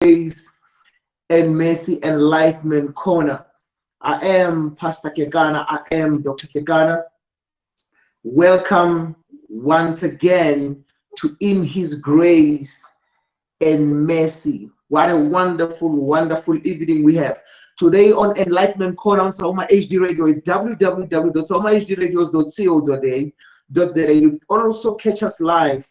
Grace and Mercy Enlightenment Corner. I am Pastor Kegana. I am Dr. Kegana. Welcome once again to In His Grace and Mercy. What a wonderful, wonderful evening we have. Today on Enlightenment Corner on Sawoma HD Radio is www.sawomahdradios.co.za. You also catch us live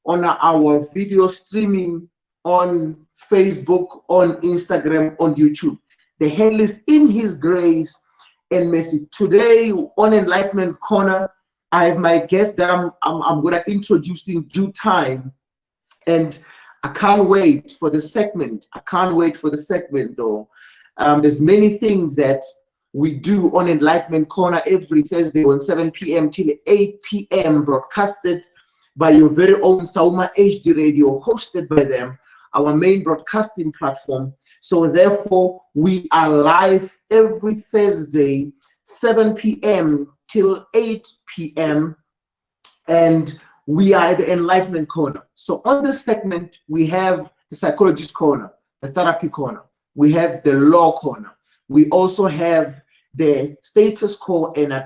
on our video streaming on Facebook, on Instagram, on YouTube. The handle is In His Grace and Mercy. Today on Enlightenment Corner, I have my guest that I'm going to introduce in due time, and I can't wait for the segment. I can't wait for the segment though. There's many things that we do on Enlightenment Corner every Thursday on 7 p.m. till 8 p.m. broadcasted by your very own Sawoma HD Radio, hosted by them, our main broadcasting platform. So therefore, we are live every Thursday, 7 p.m. till 8 p.m. and we are at the Enlightenment Corner. So on this segment, we have the Psychologist Corner, the Therapy Corner, we have the Law Corner, we also have the status quo and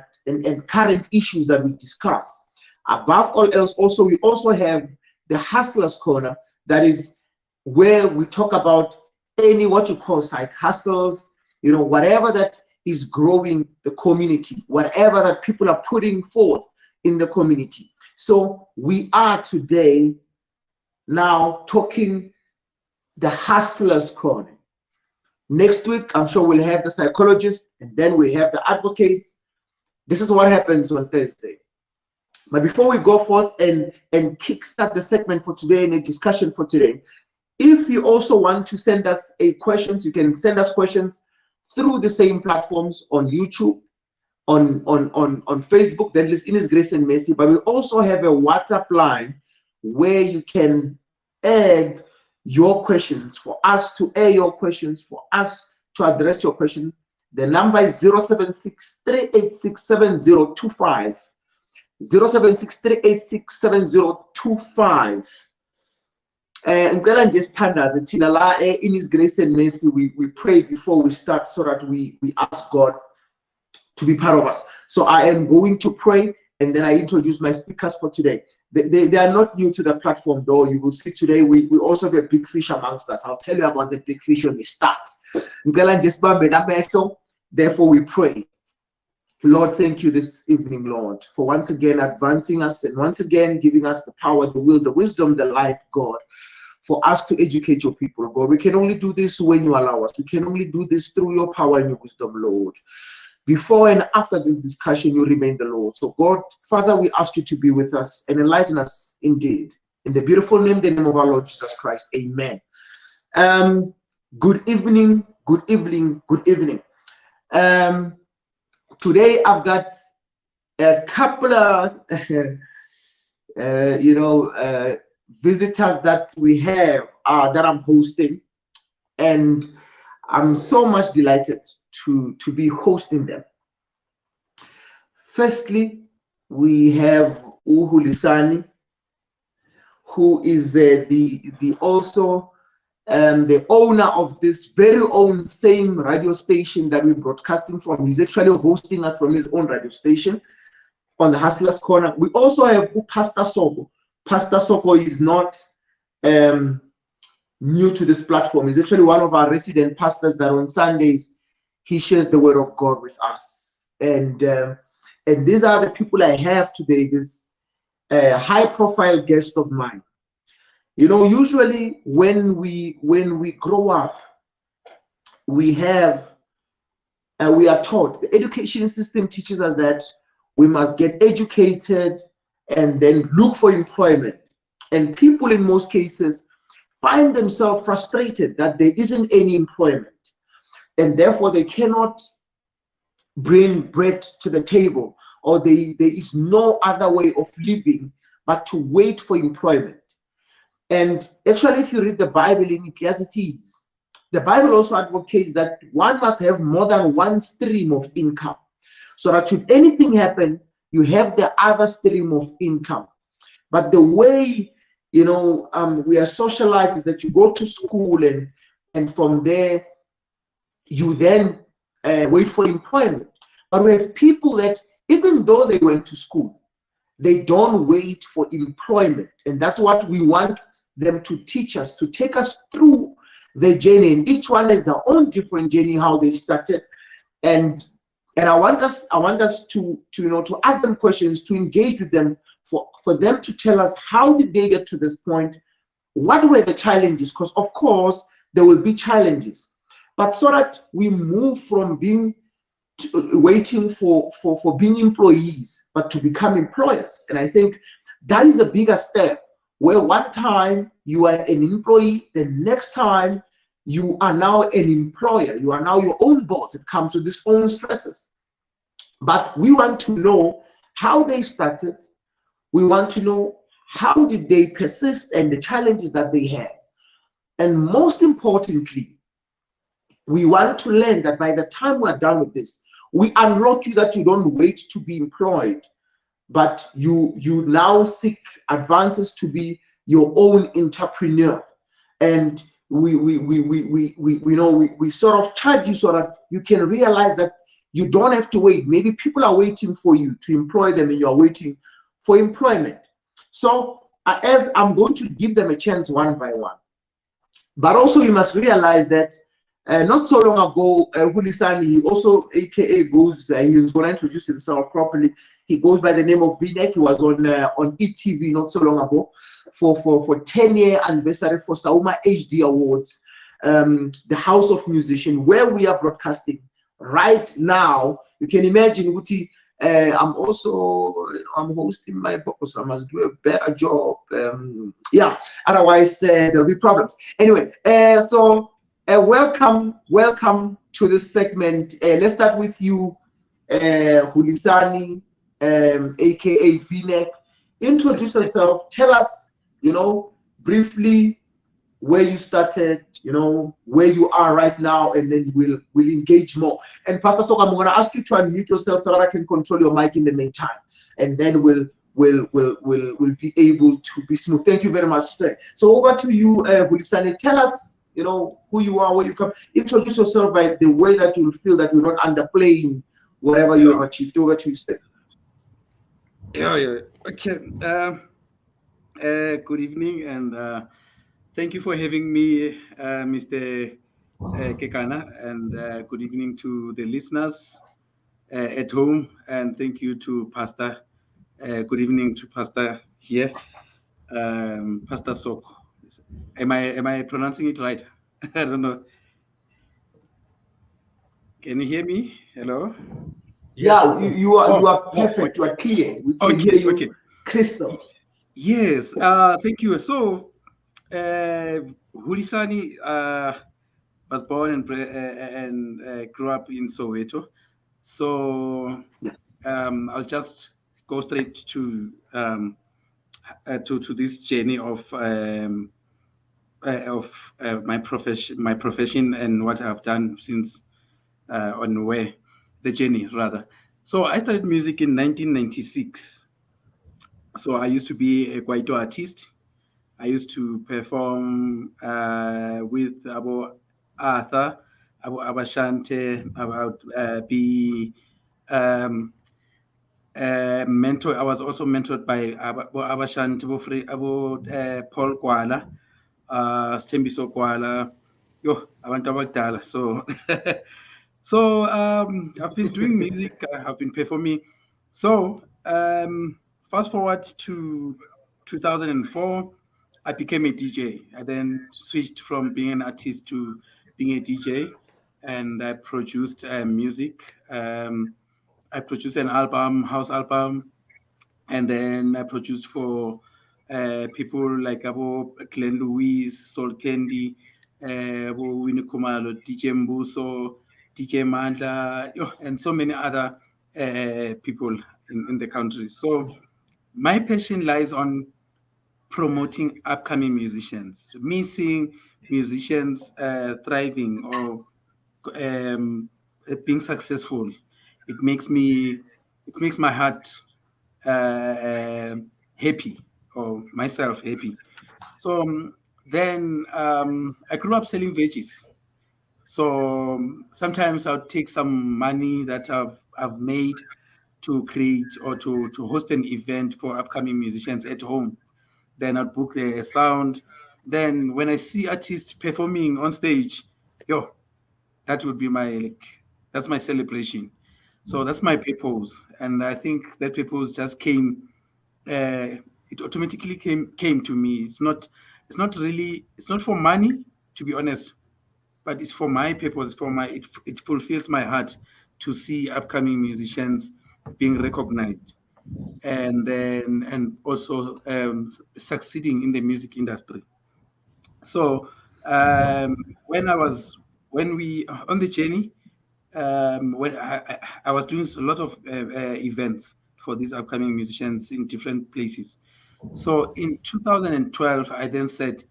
current issues that we discuss. Above all else, also we also have the Hustlers Corner, that is where we talk about any what you call side hustles, whatever that is growing the community, whatever that people are putting forth in the community. So we are today now talking the Hustlers Corner. Next week, I'm sure we'll have the psychologists, and then we have the advocates. This is what happens on Thursday. But before we go forth and kickstart the segment for today and a discussion for today, if you also want to send us questions, you can send us questions through the same platforms on YouTube, on Facebook, then list In His Grace and Mercy. But we also have a WhatsApp line where you can add your questions, for us to air your questions, for us to address your questions. The number is 076-386-7025. 076-386-7025. Ngicela nje sithandaze thina la In His Grace and Mercy, we pray before we start so that we ask God to be part of us. So I am going to pray, and then I introduce my speakers for today. They are not new to the platform though. You will see today we also have a big fish amongst us. I'll tell you about the big fish when it starts. Therefore we pray. Lord, thank you this evening, Lord, for once again advancing us and once again giving us the power, the will, the wisdom, the light, God, for us to educate your people, God. We can only do this when you allow us. We can only do this through your power and your wisdom, Lord. Before and after this discussion, you remain the Lord. So God, Father, we ask you to be with us and enlighten us indeed. In the beautiful name, the name of our Lord Jesus Christ. Amen. Good evening, good evening, good evening. Today I've got a couple of visitors that we have that I'm hosting, and I'm so much delighted to be hosting them. Firstly, we have Uhulisani, who is the owner of this very own same radio station that we're broadcasting from. He's actually hosting us from his own radio station on the Hustlers Corner. We also have Pastor Soko. Pastor Soko is not new to this platform. He's actually one of our resident pastors that on Sundays he shares the word of God with us. And these are the people I have today. This high-profile guest of mine. Usually when we grow up, we are taught, the education system teaches us that we must get educated and then look for employment. And people in most cases find themselves frustrated that there isn't any employment, and therefore they cannot bring bread to the table, or there is no other way of living but to wait for employment. And actually, if you read the Bible in Ecclesiastes, the Bible also advocates that one must have more than one stream of income, so that should anything happen, you have the other stream of income. But the way we are socialized is that you go to school and and from there, you then wait for employment. But we have people that, even though they went to school, they don't wait for employment. And that's what we want them to teach us, to take us through the journey. And each one has their own different journey, how they started. And I want us to ask them questions, to engage with them, for them to tell us how did they get to this point, what were the challenges, because of course there will be challenges, but so that we move from being waiting for being employees, but to become employers. And I think that is a bigger step, where one time you are an employee, the next time you are now an employer, you are now your own boss. It comes with its own stresses. But we want to know how they started. We want to know how did they persist and the challenges that they had. And most importantly, we want to learn that by the time we're done with this, we unlock you, that you don't wait to be employed, but you now seek advances to be your own entrepreneur. And we sort of charge you so that you can realize that you don't have to wait. Maybe people are waiting for you to employ them, and you're waiting for employment. So as I'm going to give them a chance one by one, but also you must realize that not so long ago, Hulisani, he also, aka goes, he's going to introduce himself properly. He goes by the name of Vinek. He was on ETV not so long ago for 10-year anniversary for Sauma HD Awards, the House of Musician, where we are broadcasting right now. You can imagine, Uti, I'm hosting my book, so I must do a better job. Yeah, otherwise there'll be problems. Anyway, so welcome to this segment. Let's start with you, Hulisani, aka Vinek. Introduce yourself. Tell us, briefly where you started, where you are right now, and then we'll engage more. And Pastor Sok, I'm going to ask you to unmute yourself so that I can control your mic in the meantime, and then we'll be able to be smooth. Thank you very much, sir. So over to you, Hulisani. Tell us, who you are, where you come. Introduce yourself by the way that you feel that you're not underplaying whatever you have achieved. Over to you, sir. Yeah. Okay. Good evening, and thank you for having me, Mr. Kekana, and good evening to the listeners at home, and thank you to Pastor. Good evening to Pastor here, Pastor Sok. Am I pronouncing it right? I don't know. Can you hear me? Hello? Yes. Yeah, you are perfect. You are clear. We can hear you crystal. Yes. Thank you. So, Hulisani was born and grew up in Soweto. So I'll just go straight to this journey of my profession and what I've done since on where the journey rather. So I started music in 1996. So I used to be a Kwaito artist. I used to perform with Abu Arthur, Abu Abashante, about be mentor. I was also mentored by Abu Abashante, Abu Paul Kwala, Stembiso Kwala, yo, abantu abadala. So, so I've been doing music. I've been performing. So fast forward to 2004. I became a DJ. I then switched from being an artist to being a DJ, and I produced music. I produced an album, house album, and then I produced for people like Abo Glenn Louise, Soul Candy, Abo Winnie Kumalo, DJ Mbuso, DJ Mandla, and so many other people in the country. So my passion lies on promoting upcoming musicians, me seeing musicians thriving or being successful. It makes my heart happy, or myself happy. So Then I grew up selling veggies. So sometimes I'll take some money that I've made to create or to host an event for upcoming musicians at home. Then I'll book a sound. Then when I see artists performing on stage, yo, that would be my like that's my celebration. So that's my purpose, and I think that purpose just came. It automatically came to me. It's not really it's not for money, to be honest, but it's for my purpose. For my it fulfills my heart to see upcoming musicians being recognized and also succeeding in the music industry. So when I was when we on the journey, when I was doing a lot of events for these upcoming musicians in different places. So in 2012, I then said,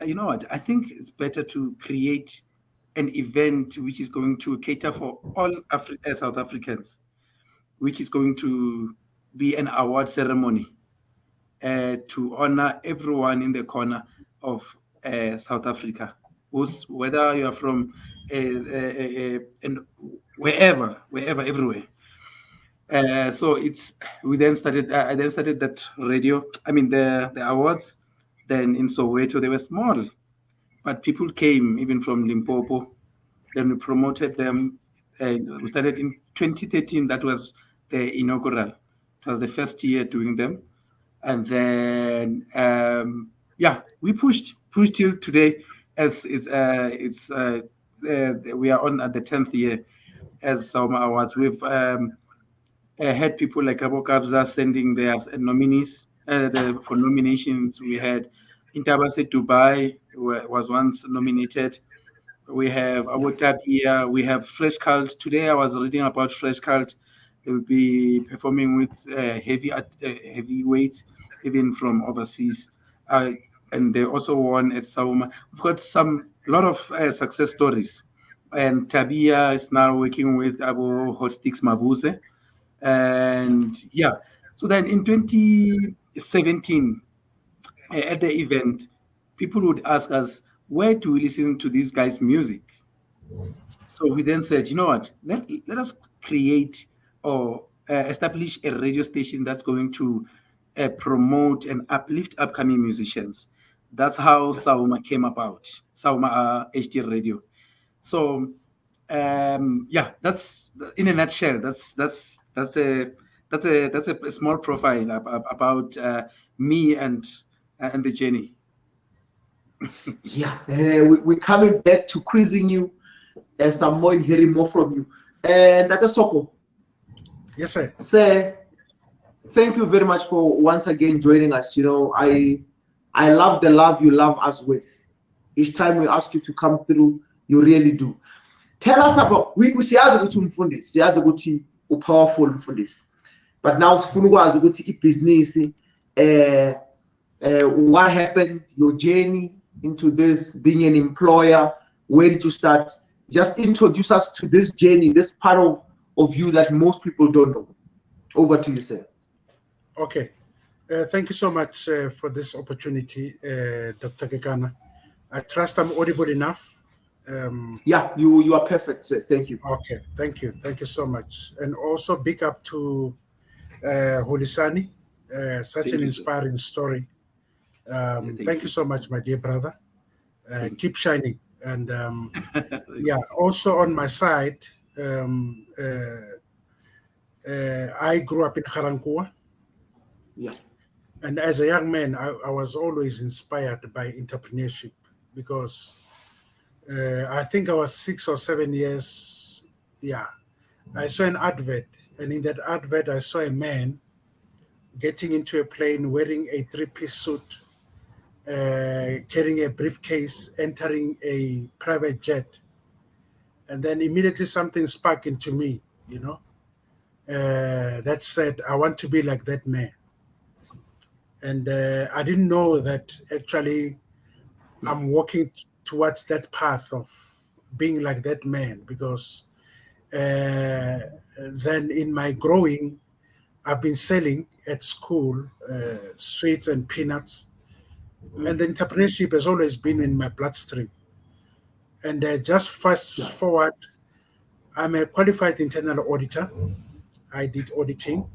you know what? I think it's better to create an event which is going to cater for all South Africans, which is going to be an award ceremony to honor everyone in the corner of South Africa, whether you are from and wherever, everywhere. So it's we then started. I then started that radio. I mean the awards. Then in Soweto they were small, but people came even from Limpopo. Then we promoted them. We started in 2013. That was the inaugural. It was the first year doing them, and then yeah, we pushed till today, as we are on at the 10th year as Sauma Awards. We've had people like Abu Kabza sending their nominees for nominations. We had Intabase Dubai was once nominated. We have Abu Tapia. We have Fresh Cult. Today I was reading about Fresh Cult. They will be performing with heavyweights, even from overseas. Uh, and they also won at Sauma. We've got a lot of success stories. And Tabia is now working with Abu Hot Sticks Mabuse. And yeah, so then in 2017, at the event, people would ask us, where do we listen to these guys' music? So we then said, you know what, let us create or establish a radio station that's going to promote and uplift upcoming musicians. That's how Sauma came about, Sauma HD Radio. So yeah, that's in a nutshell. That's a small profile about me and the journey. Yeah, we're coming back to quizzing you and some more and hearing more from you. And that's Soko. Yes, sir. Sir, thank you very much for once again joining us. You know, I love the love you love us with. Each time we ask you to come through, you really do. Tell us about siyazi ukuthi umfundisi, siyazi ukuthi upowerful umfundisi. But now sifuna ukwazi ukuthi ibhizinisi what happened, your journey into this, being an employer, where did you start? Just introduce us to this journey, this part of you that most people don't know. Over to you, sir. Okay. Thank you so much for this opportunity, Dr. Kekana. I trust I'm audible enough. Yeah, you are perfect, sir. Thank you. Okay, thank you. Thank you so much. And also big up to Holisani, such an inspiring story. Thank you so much, my dear brother. Keep shining. And yeah, also on my side, I grew up in Garankuwa. Yeah. And as a young man, I was always inspired by entrepreneurship because I think I was 6 or 7 years. Yeah. I saw an advert, and in that advert, I saw a man getting into a plane wearing a three-piece suit, carrying a briefcase, entering a private jet. And then immediately something sparked into me, you know, that said, I want to be like that man. And I didn't know that actually I'm walking towards that path of being like that man, because then in my growing, I've been selling at school sweets and peanuts. And the entrepreneurship has always been in my bloodstream. And just fast forward, I'm a qualified internal auditor. I did auditing,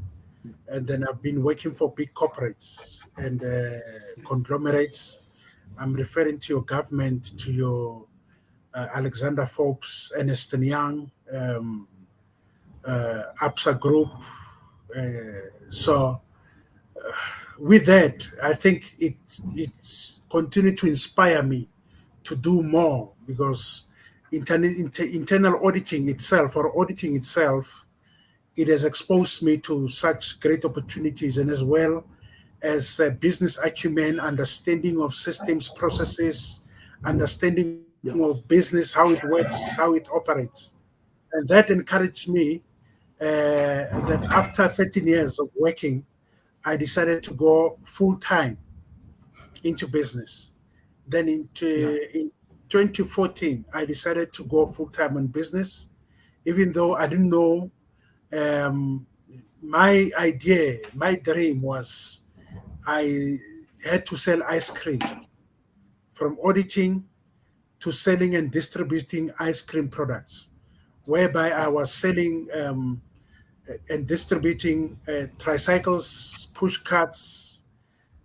and then I've been working for big corporates and conglomerates. I'm referring to your government, to your Alexander Forbes, Ernst & Young, APSA Group. With that, I think it's continued to inspire me to do more, because internal auditing itself, or auditing itself, it has exposed me to such great opportunities, and as well as business acumen, understanding of systems, processes, understanding of business, how it works, how it operates. And that encouraged me that after 13 years of working, I decided to go full-time into business. Then in 2014, I decided to go full-time in business, even though I didn't know. My idea, my dream was I had to sell ice cream, from auditing to selling and distributing ice cream products, whereby I was selling and distributing tricycles, push carts,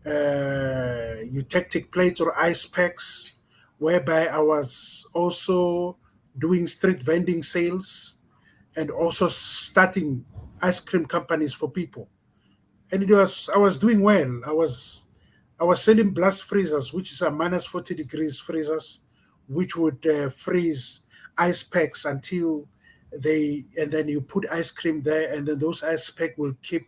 eutectic plates or ice packs, whereby I was also doing street vending sales and also starting ice cream companies for people. And I was doing well. I was selling blast freezers, which is a minus 40 degrees freezers, which would freeze ice packs until and then you put ice cream there, and then those ice packs will keep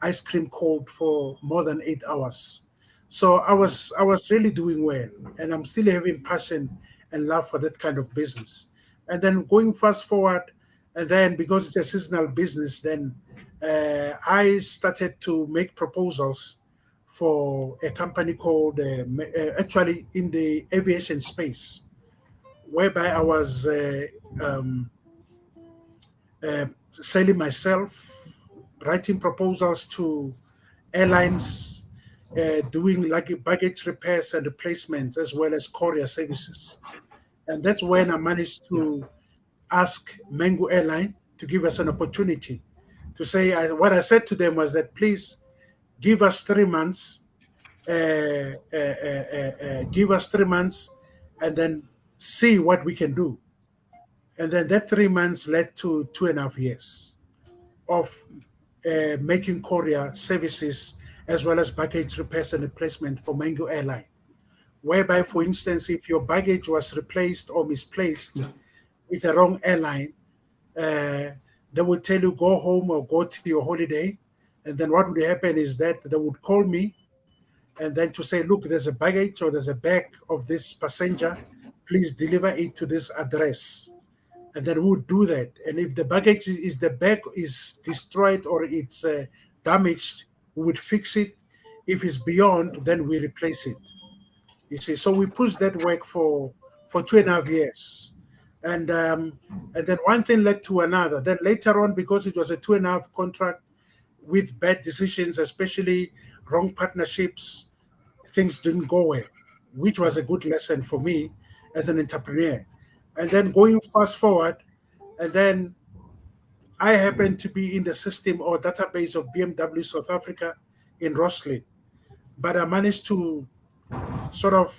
ice cream cold for more than 8 hours. So I was really doing well, and I'm still having passion and love for that kind of business. And then going fast forward, and then because it's a seasonal business, then I started to make proposals for a company called, actually in the aviation space, whereby I was selling myself, writing proposals to airlines, doing like baggage repairs and replacements, as well as courier services. And that's when I managed to ask Mango Airline to give us an opportunity to say, what I said to them was that, please give us 3 months, give us 3 months, and then see what we can do. And then that 3 months led to 2.5 years of making courier services, as well as baggage repairs and replacement for Mango Airline. Whereby, for instance, if your baggage was replaced or misplaced with the wrong airline, they would tell you, go home or go to your holiday. And then what would happen is that they would call me, and then to say, look, there's a baggage or there's a bag of this passenger, please deliver it to this address. And then we would do that. And if the baggage the bag is destroyed or it's damaged, we would fix it. If it's beyond, then we replace it. You see, so we pushed that work for 2.5 years. And then one thing led to another. Then later on, because it was a 2.5 contract with bad decisions, especially wrong partnerships, things didn't go well, which was a good lesson for me as an entrepreneur. And then going fast forward, and then I happened to be in the system or database of BMW South Africa in Rosslyn. But I managed to sort of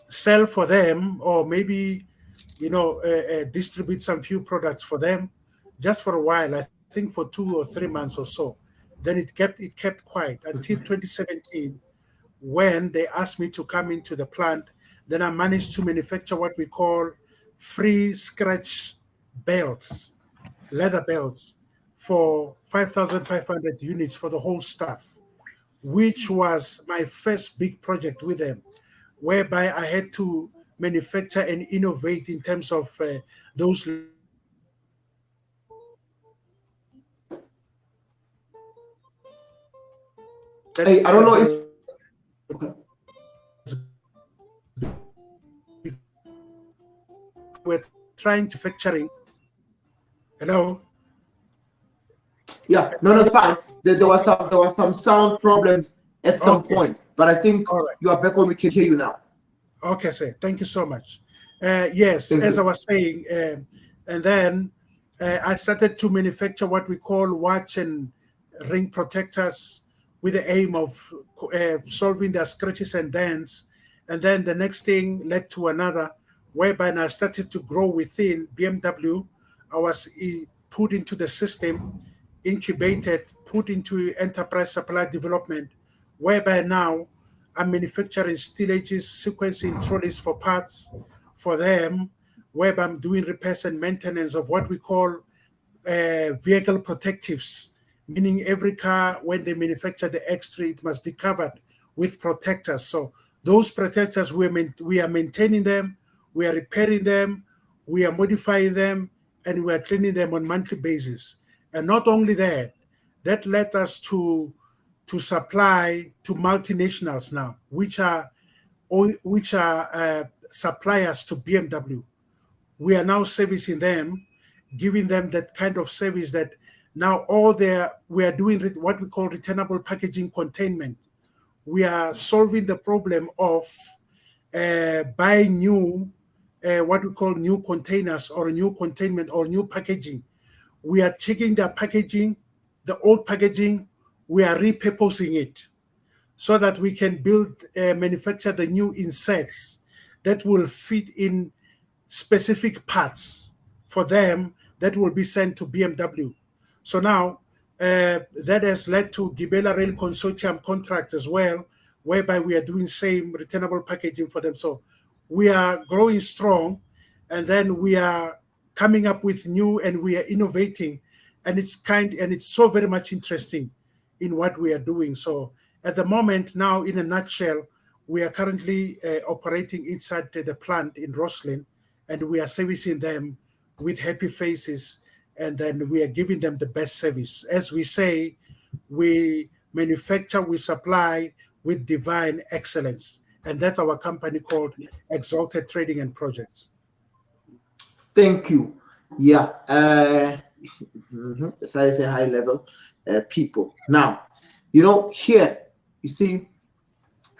sell for them, or maybe, distribute some few products for them just for a while, I think for 2 or 3 months or so. Then it kept quiet until 2017, when they asked me to come into the plant. Then I managed to manufacture what we call free scratch belts, leather belts, for 5,500 units for the whole staff, which was my first big project with them, whereby I had to manufacture and innovate in terms of those. Hey, I don't know if we're trying to factoring. Hello. Yeah, no, that's fine. There was some sound problems at some point. But I think All right. you are back on. We can hear you now. Okay, sir. Thank you so much. Yes, Thank as you. I was saying, and then I started to manufacture what we call watch and ring protectors with the aim of solving their scratches and dents. And then the next thing led to another, whereby I started to grow within BMW. I was put into the system, incubated, put into enterprise supply development, whereby now I'm manufacturing stillages, sequencing trolleys for parts for them, whereby I'm doing repairs and maintenance of what we call vehicle protectives, meaning every car, when they manufacture the X3, it must be covered with protectors. So those protectors, we are maintaining them, we are repairing them, we are modifying them, and we are cleaning them on a monthly basis. And not only that, that led us to supply to multinationals now, which are suppliers to BMW. We are now servicing them, giving them that kind of service that now we are doing what we call returnable packaging containment. We are solving the problem of buying new, what we call new containers or new containment or new packaging. We are taking the packaging, the old packaging, we are repurposing it so that we can manufacture the new inserts that will fit in specific parts for them that will be sent to BMW. So now that has led to Gibela Rail Consortium contract as well, whereby we are doing same returnable packaging for them. So we are growing strong, and then we are coming up with new, and we are innovating, and it's so very much interesting in what we are doing. So at the moment now, in a nutshell, we are currently operating inside the plant in Rosslyn, and we are servicing them with happy faces, and then we are giving them the best service. As we say, we manufacture, we supply with divine excellence. And that's our company called Exalted Trading and Projects. Thank you. Yeah. So I say high level people. Now, here, you see,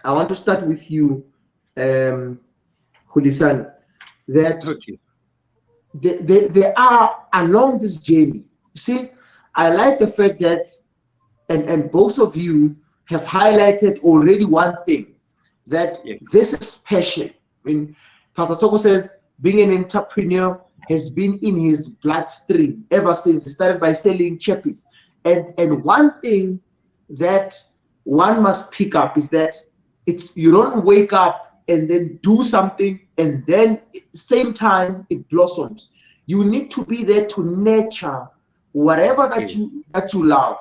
I want to start with you, Khulisani, that they are along this journey. You see, I like the fact that, and both of you have highlighted already one thing, that this is passion. I mean, Pastor Soko says being an entrepreneur has been in his bloodstream ever since he started by selling chappies. And one thing that one must pick up is that you don't wake up and then do something and then same time it blossoms. You need to be there to nurture whatever that you love.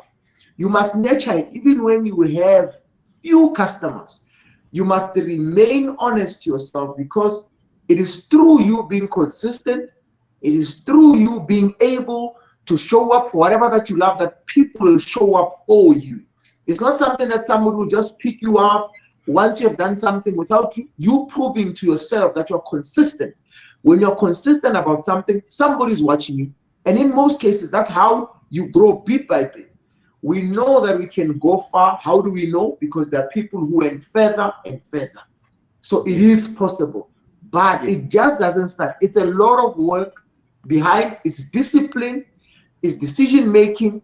You must nurture it even when you have few customers. You must remain honest to yourself, because it is through you being consistent, it is through you being able to show up for whatever that you love that people will show up for you. It's not something that someone will just pick you up once you have done something without you proving to yourself that you're consistent. When you're consistent about something, somebody's watching you. And in most cases, that's how you grow bit by bit. We know that we can go far. How do we know? Because there are people who went further and further. So it is possible, but it just doesn't start. It's a lot of work behind. It's discipline, it's decision making,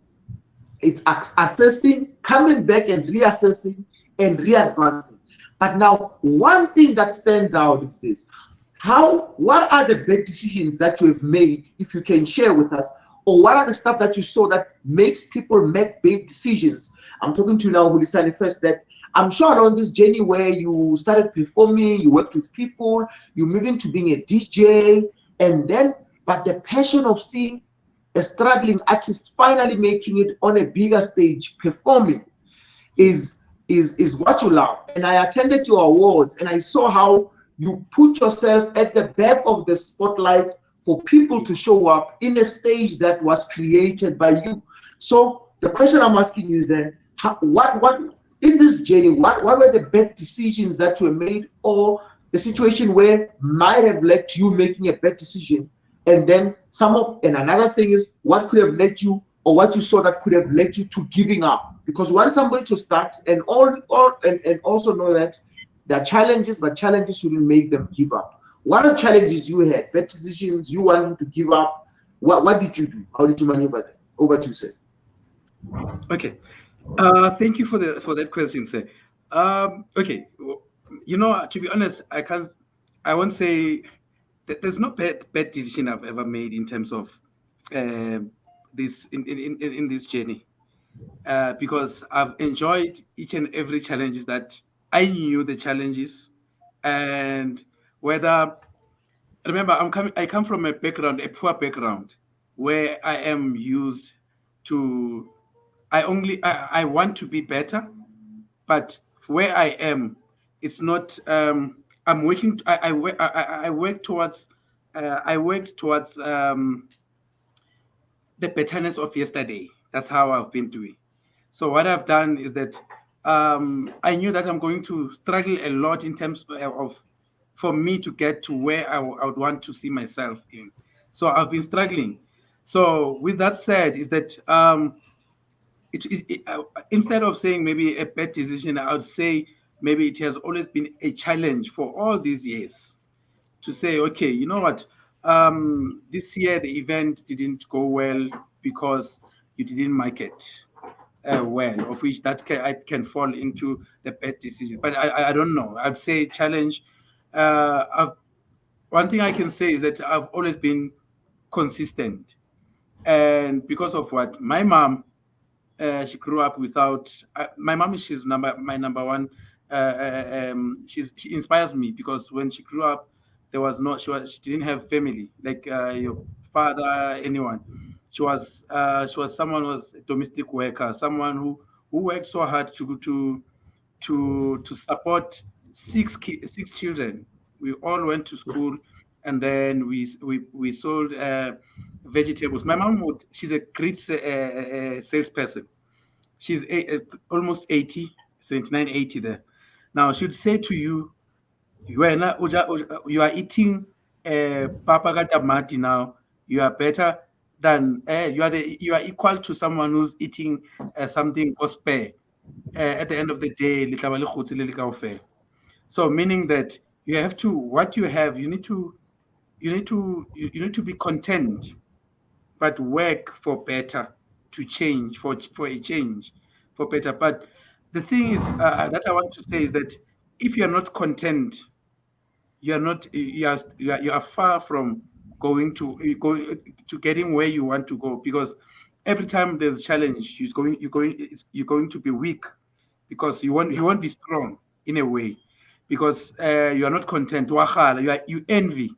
it's assessing, coming back and reassessing and readvancing. But now, one thing that stands out is this. What are the bad decisions that you have made, if you can share with us? Or what are the stuff that you saw that makes people make big decisions? I'm talking to you now, Khulisani, first, that I'm sure along this journey where you started performing, you worked with people, you moved into being a DJ, but the passion of seeing a struggling artist finally making it on a bigger stage, performing, is what you love. And I attended your awards and I saw how you put yourself at the back of the spotlight for people to show up in a stage that was created by you. So the question I'm asking you is then, what in this journey, what were the bad decisions that were made, or the situation where might have led to you making a bad decision? And then another thing is, what could have led you, or what you saw that could have led you to giving up because we want somebody to start and also know that there are challenges, but challenges shouldn't make them give up. What are challenges you had, bad decisions, you wanted to give up? What did you do? How did you maneuver that? Over to you, sir. Okay. Thank you for that question, sir. Okay. To be honest, I won't say that there's no bad decision I've ever made in terms of this in this journey, because I've enjoyed each and every challenges that I knew the challenges, and whether remember I come from a poor background, where I am used to I want to be better, but where I am, it's not. I'm working. I work towards. I work towards the betterness of yesterday. That's how I've been doing. So what I've done is that I knew that I'm going to struggle a lot in terms of for me to get to where I would want to see myself in. So I've been struggling. So with that said, is that instead of saying maybe a bad decision, I would say maybe it has always been a challenge for all these years to say, okay, you know what, this year the event didn't go well because you didn't market well, of which I can fall into the bad decision. But I don't know. I'd say challenge. One thing I can say is that I've always been consistent, and because of what my mom. She grew up without my mom. She's my number one. She inspires me because when she grew up, there was no she didn't have family like your father, anyone. Someone who was a domestic worker, someone who worked so hard to support six children. We all went to school, and then we sold vegetables. My mom she's a great salesperson. She's almost 80, 79, 80 there. Now she'd say to you, you are eating papa katamati now. You are better than you are equal to someone who's eating something spare. At the end of the day, so meaning that you have to what you have, you need to be content, but work for better, to change for a change for better. But the thing is that I want to say is that if you're not content, you are far from going to getting where you want to go, because every time there's a challenge, you're going to be weak, because you won't be strong in a way, because you are not content. You envy.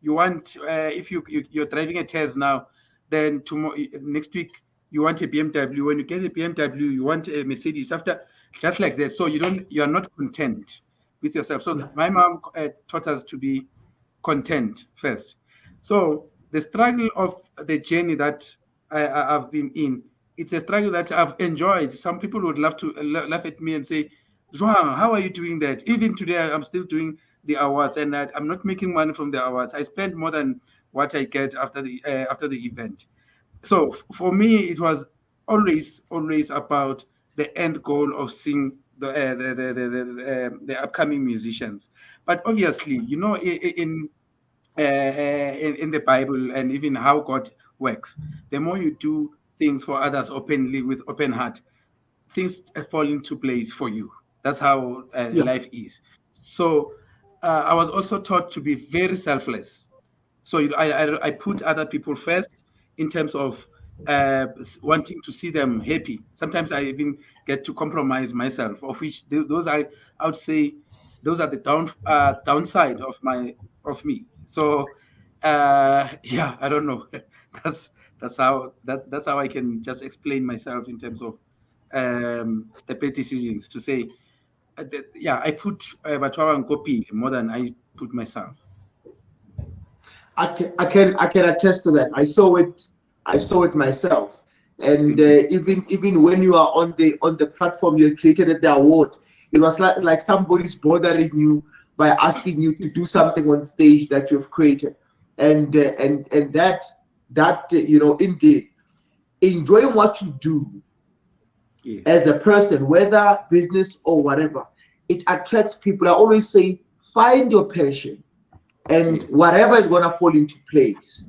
You want if you're driving a Tesla now, then tomorrow next week you want a BMW. When you get a BMW, you want a Mercedes after, just like that. So you are not content with yourself. So my mom taught us to be content first. So the struggle of the journey that I've been in, it's a struggle that I've enjoyed. Some people would love to laugh at me and say, João, how are you doing that? Even today, I'm still doing the awards, and I'm not making money from the awards. I spend more than what I get after the event. So for me, it was always about the end goal of seeing the upcoming musicians. But obviously, in the Bible, and even how God works, the more you do things for others openly with open heart, things fall into place for you. That's how life is. So I was also taught to be very selfless. So I put other people first in terms of wanting to see them happy. Sometimes I even get to compromise myself, of which those I would say those are the downside of me. So yeah, I don't know. that's how I can just explain myself in terms of the bad decisions, to say yeah, I put Batwa and Gopi more than I put myself. I can attest to that. I saw it myself. And even when you are on the platform, you created the award, it was like somebody's bothering you by asking you to do something on stage that you've created, and that indeed enjoying what you do Yes. as a person, whether business or whatever. It attracts people. I always say, find your passion, and whatever is going to fall into place.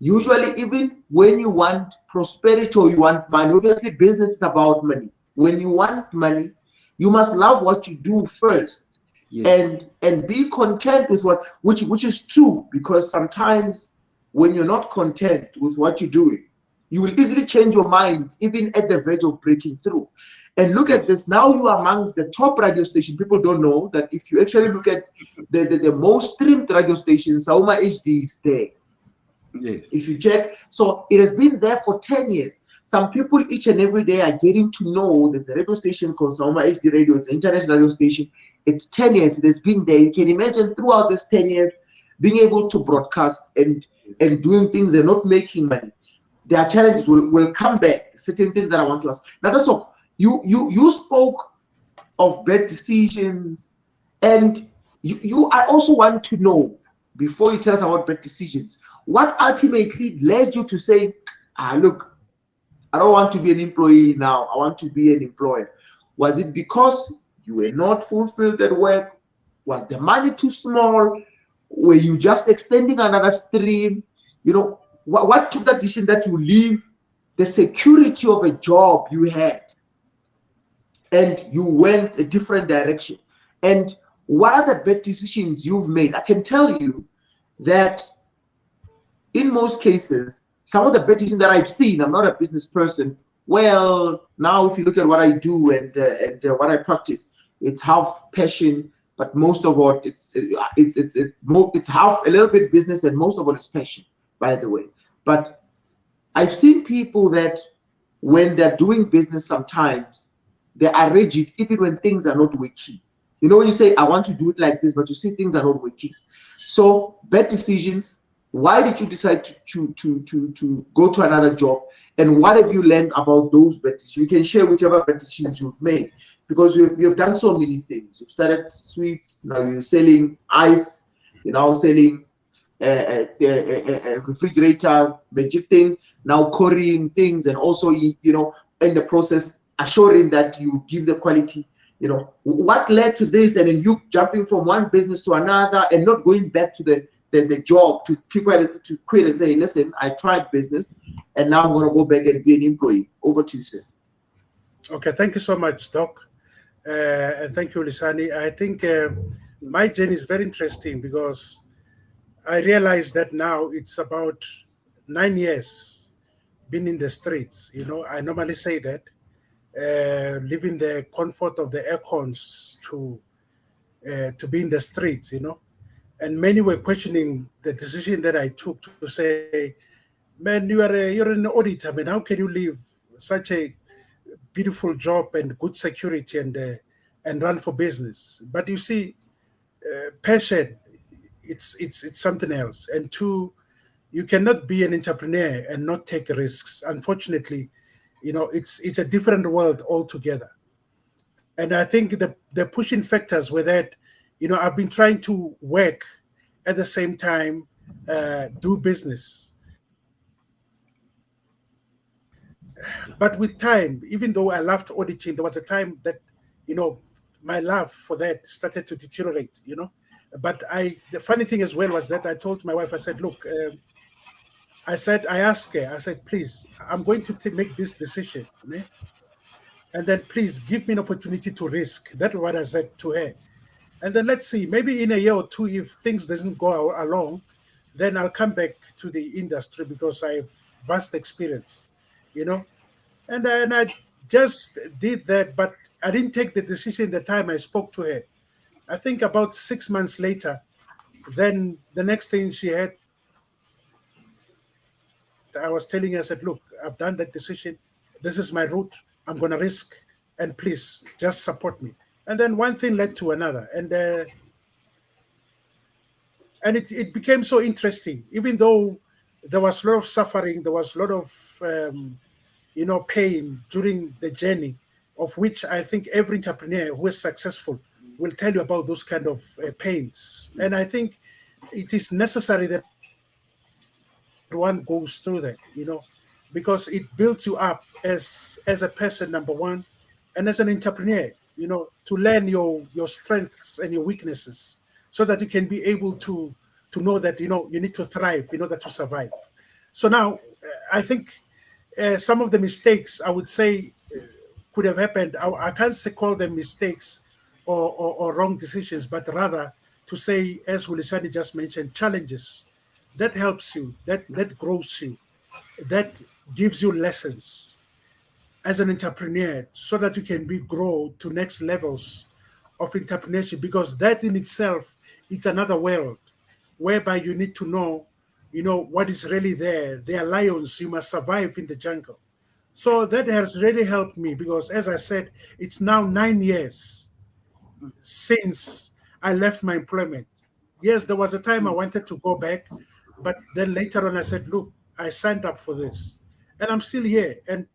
Usually, even when you want prosperity or you want money, obviously business is about money. When you want money, you must love what you do first, Yes. and be content with what, which is true, because sometimes when you're not content with what you're doing, you will easily change your mind even at the verge of breaking through. And look at this, now you are amongst the top radio station. People don't know that if you actually look at the most streamed radio station, Sauma HD is there. Yes. If you check, so it has been there for 10 years. Some people each and every day are getting to know there's a radio station called Sauma HD Radio. It's an internet radio station. It's 10 years. It has been there. You can imagine throughout this 10 years being able to broadcast and doing things and not making money. Their challenges will come back. Certain things that I want to ask. Now, that's all. You spoke of bad decisions, and I also want to know, before you tell us about bad decisions, what ultimately led you to say, look, I don't want to be an employee now, I want to be an employer? Was it because you were not fulfilled at work? Was the money too small? Were you just extending another stream? You know, what took that decision that you leave the security of a job you had and you went a different direction? And what are the bad decisions you've made? I can tell you that in most cases, some of the bad decisions that I've seen, I'm not a business person. Well, now if you look at what I do and what I practice, it's half passion, but most of all, it's half a little bit business, and most of all is passion, by the way. But I've seen people that when they're doing business, sometimes they are rigid, even when things are not working. You know, when you say, I want to do it like this, but you see things are not working. So bad decisions. Why did you decide to go to another job? And what have you learned about those bad decisions? You can share whichever bad decisions you've made, because you've done so many things. You've started sweets, now you're selling ice, you're now selling a refrigerator, magic thing, now currying things, and also, you know, in the process, assuring that you give the quality. You know, what led to this, and then you jumping from one business to another and not going back to the job, to people to quit and say, listen, I tried business and now I'm going to go back and be an employee? Over to you, sir. Okay, thank you so much, Doc. And thank you, Lisani. I think my journey is very interesting because I realize that now it's about 9 years being in the streets. You know, I normally say that leaving the comfort of the aircons to be in the streets, you know. And many were questioning the decision that I took to say, man, you're an auditor, man. How can you leave such a beautiful job and good security and run for business? But you see, passion, it's something else. And two, you cannot be an entrepreneur and not take risks. Unfortunately, you know, it's a different world altogether. And I think the pushing factors were that, you know, I've been trying to work at the same time, do business. But with time, even though I loved auditing, there was a time that, you know, my love for that started to deteriorate, you know. But the funny thing as well was that I told my wife, I said, look, I asked her, I said, please, I'm going to make this decision. And then please give me an opportunity to risk. That's what I said to her. And then let's see, maybe in a year or two, if things doesn't go along, then I'll come back to the industry because I have vast experience, you know. And then I just did that, but I didn't take the decision the time I spoke to her. I think about 6 months later, then the next thing she had, I was telling her, I said, look, I've done that decision. This is my route. I'm going to risk, and please just support me. And then one thing led to another, and it became so interesting. Even though there was a lot of suffering, there was a lot of you know, pain during the journey, of which I think every entrepreneur who is successful will tell you about those kind of pains. And I think it is necessary that one goes through that, you know, because it builds you up as a person, number one, and as an entrepreneur, you know, to learn your strengths and your weaknesses, so that you can be able to know that, you know, you need to thrive in order to survive. So now, I think some of the mistakes, I would say, could have happened. I can't say call them mistakes or wrong decisions, but rather to say, as Hulisani just mentioned, challenges that helps you, that grows you, that gives you lessons as an entrepreneur, so that you can grow to next levels of entrepreneurship, because that in itself, it's another world whereby you need to know, you know, what is really there. There are lions, you must survive in the jungle. So that has really helped me, because, as I said, it's now 9 years since I left my employment. Yes, there was a time I wanted to go back, but then later on I said, look, I signed up for this and I'm still here. And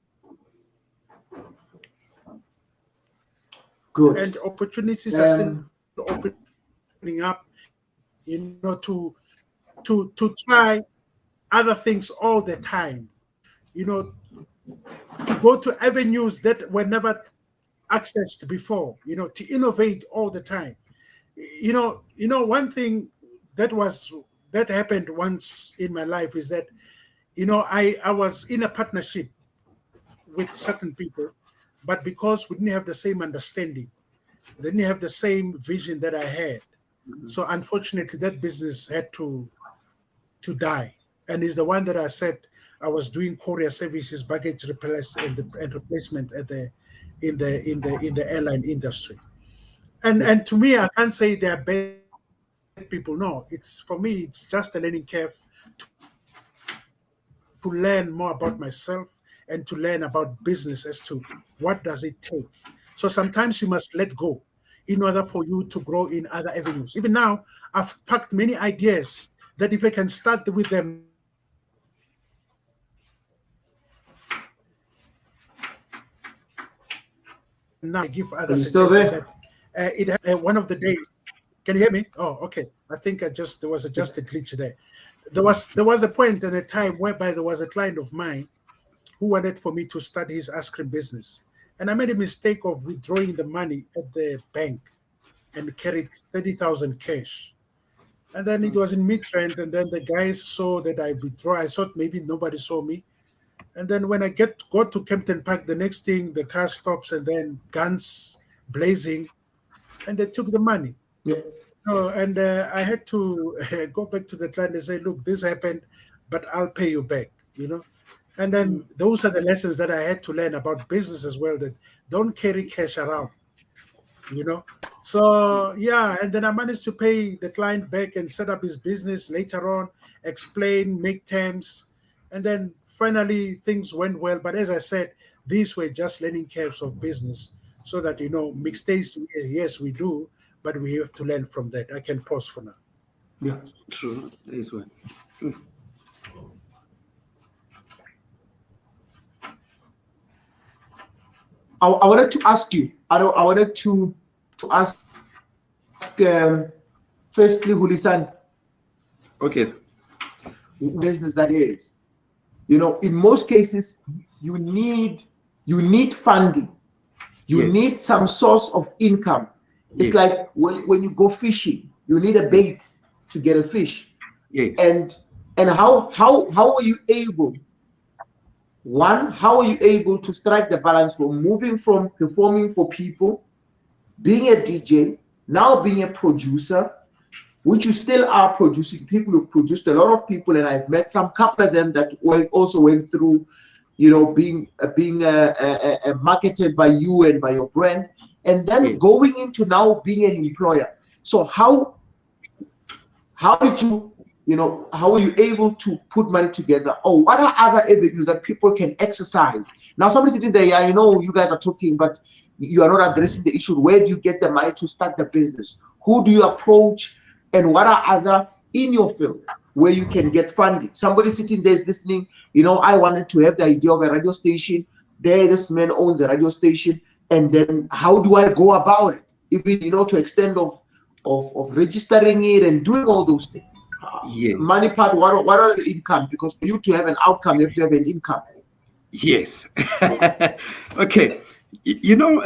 Good. And opportunities are still opening up, you know, to try other things all the time, you know, to go to avenues that were never accessed before, you know, to innovate all the time. You know, one thing that happened once in my life is that, you know, I was in a partnership with certain people, but because we didn't have the same understanding, they didn't have the same vision that I had. So unfortunately, that business had to die. And it's the one that I said I was doing courier services, baggage replacement in the airline industry. And to me, I can't say they're bad people. No, it's, for me, it's just a learning curve to learn more about myself and to learn about business as to what does it take. So sometimes you must let go in order for you to grow in other avenues. Even now, I've packed many ideas that if I can start with them now, I give others suggestions that one of the days. Can you hear me? Oh, okay. I think there was just a glitch there. There was a point and a time whereby there was a client of mine who wanted for me to start his ice cream business. And I made a mistake of withdrawing the money at the bank and carried 30,000 cash. And then it was in Midrand, and then the guys saw that I withdraw. I thought maybe nobody saw me. And then when I go to Kempton Park, the next thing, the car stops and then guns blazing, and they took the money. Yep. And I had to go back to the client and say, look, this happened, but I'll pay you back, you know. And then those are the lessons that I had to learn about business as well, that don't carry cash around, you know. So, yeah, and then I managed to pay the client back and set up his business later on, explain, make terms, and then finally things went well. But as I said, these were just learning curves of business, so that, you know, mistakes, yes, we do, but we have to learn from that. I can pause for now. Yeah, true. That is one. I wanted to ask you. I wanted to ask firstly, Hulisan. Okay. Business that is, you know, in most cases, you need funding. You need some source of income. It's like when you go fishing, you need a bait to get a fish. Yes. And how are you able? One, how are you able to strike the balance from moving from performing for people, being a DJ, now being a producer, which you still are producing? People who've produced a lot of people, and I've met some couple of them that also went through, you know, being marketed by you and by your brand, and then going into now being an employer. So how did you, you know, how are you able to put money together? Or what are other avenues that people can exercise? Now, somebody sitting there, yeah, you know, you guys are talking, but you are not addressing the issue. Where do you get the money to start the business? Who do you approach? And what are other in your field where you can get funding? Somebody sitting there is listening, you know, I wanted to have the idea of a radio station. This man owns a radio station. And then how do I go about it? Even, you know, to extent of registering it and doing all those things. Money part, what are the income? Because for you to have an outcome, you have to have an income. Yes. Okay. You know,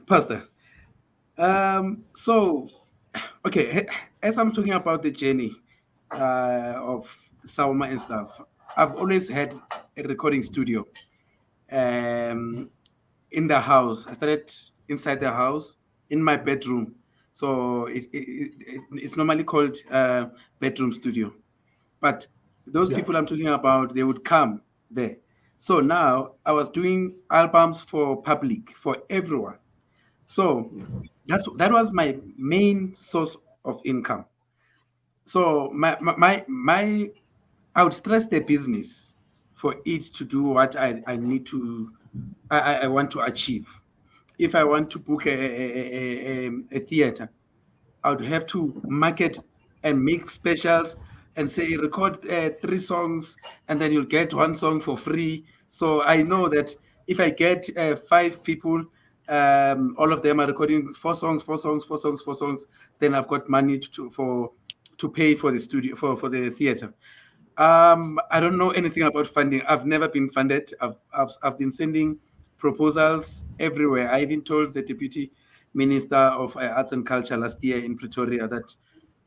Pastor. So, okay, as I'm talking about the journey of Sauma and stuff, I've always had a recording studio in the house. I started inside the house in my bedroom. So it's normally called bedroom studio. But those Yeah. people I'm talking about, they would come there. So now I was doing albums for public, for everyone. So that was my main source of income. So I would stress the business for it to do what I need to I want to achieve. If I want to book a theater, I would have to market and make specials and say record 3 songs and then you'll get 1 song for free. So I know that if I get 5 people, all of them are recording 4 songs, 4 songs, 4 songs, 4 songs, then I've got money to pay for the studio for the theater. I don't know anything about funding. I've never been funded. I've been sending proposals everywhere. I even told the deputy minister of arts and culture last year in Pretoria that,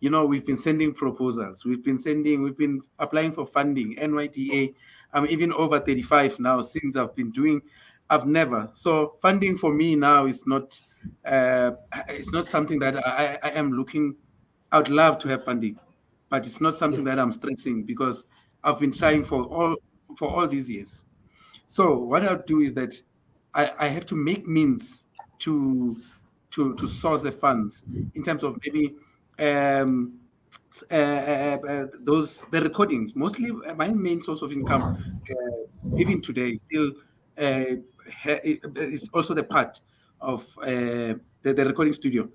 we've been sending proposals. We've been applying for funding. NYTA. I'm even over 35 now since I've been doing. I've never. So funding for me now is not. It's not something that I am looking. I would love to have funding, but it's not Yeah. something that I'm stressing because I've been trying for all these years. So what I'll do is that I have to make means to to source the funds in terms of maybe um, those the recordings. Mostly, my main source of income, even today, still is also the part of the recording studio.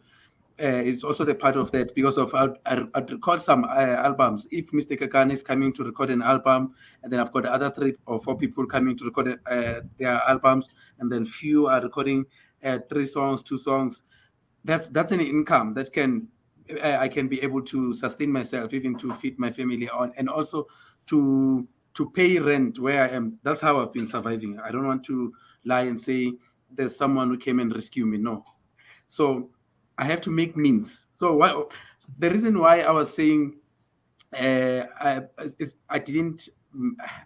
It's also the part of that because of I'd record some albums. If Mr. Kakan is coming to record an album, and then I've got other 3 or 4 people coming to record their albums, and then few are recording 3 songs, 2 songs. That's an income that can I can be able to sustain myself, even to feed my family on, and also to to pay rent where I am. That's how I've been surviving. I don't want to lie and say there's someone who came and rescue me. No, so I have to make means. So what the reason why I was saying I didn't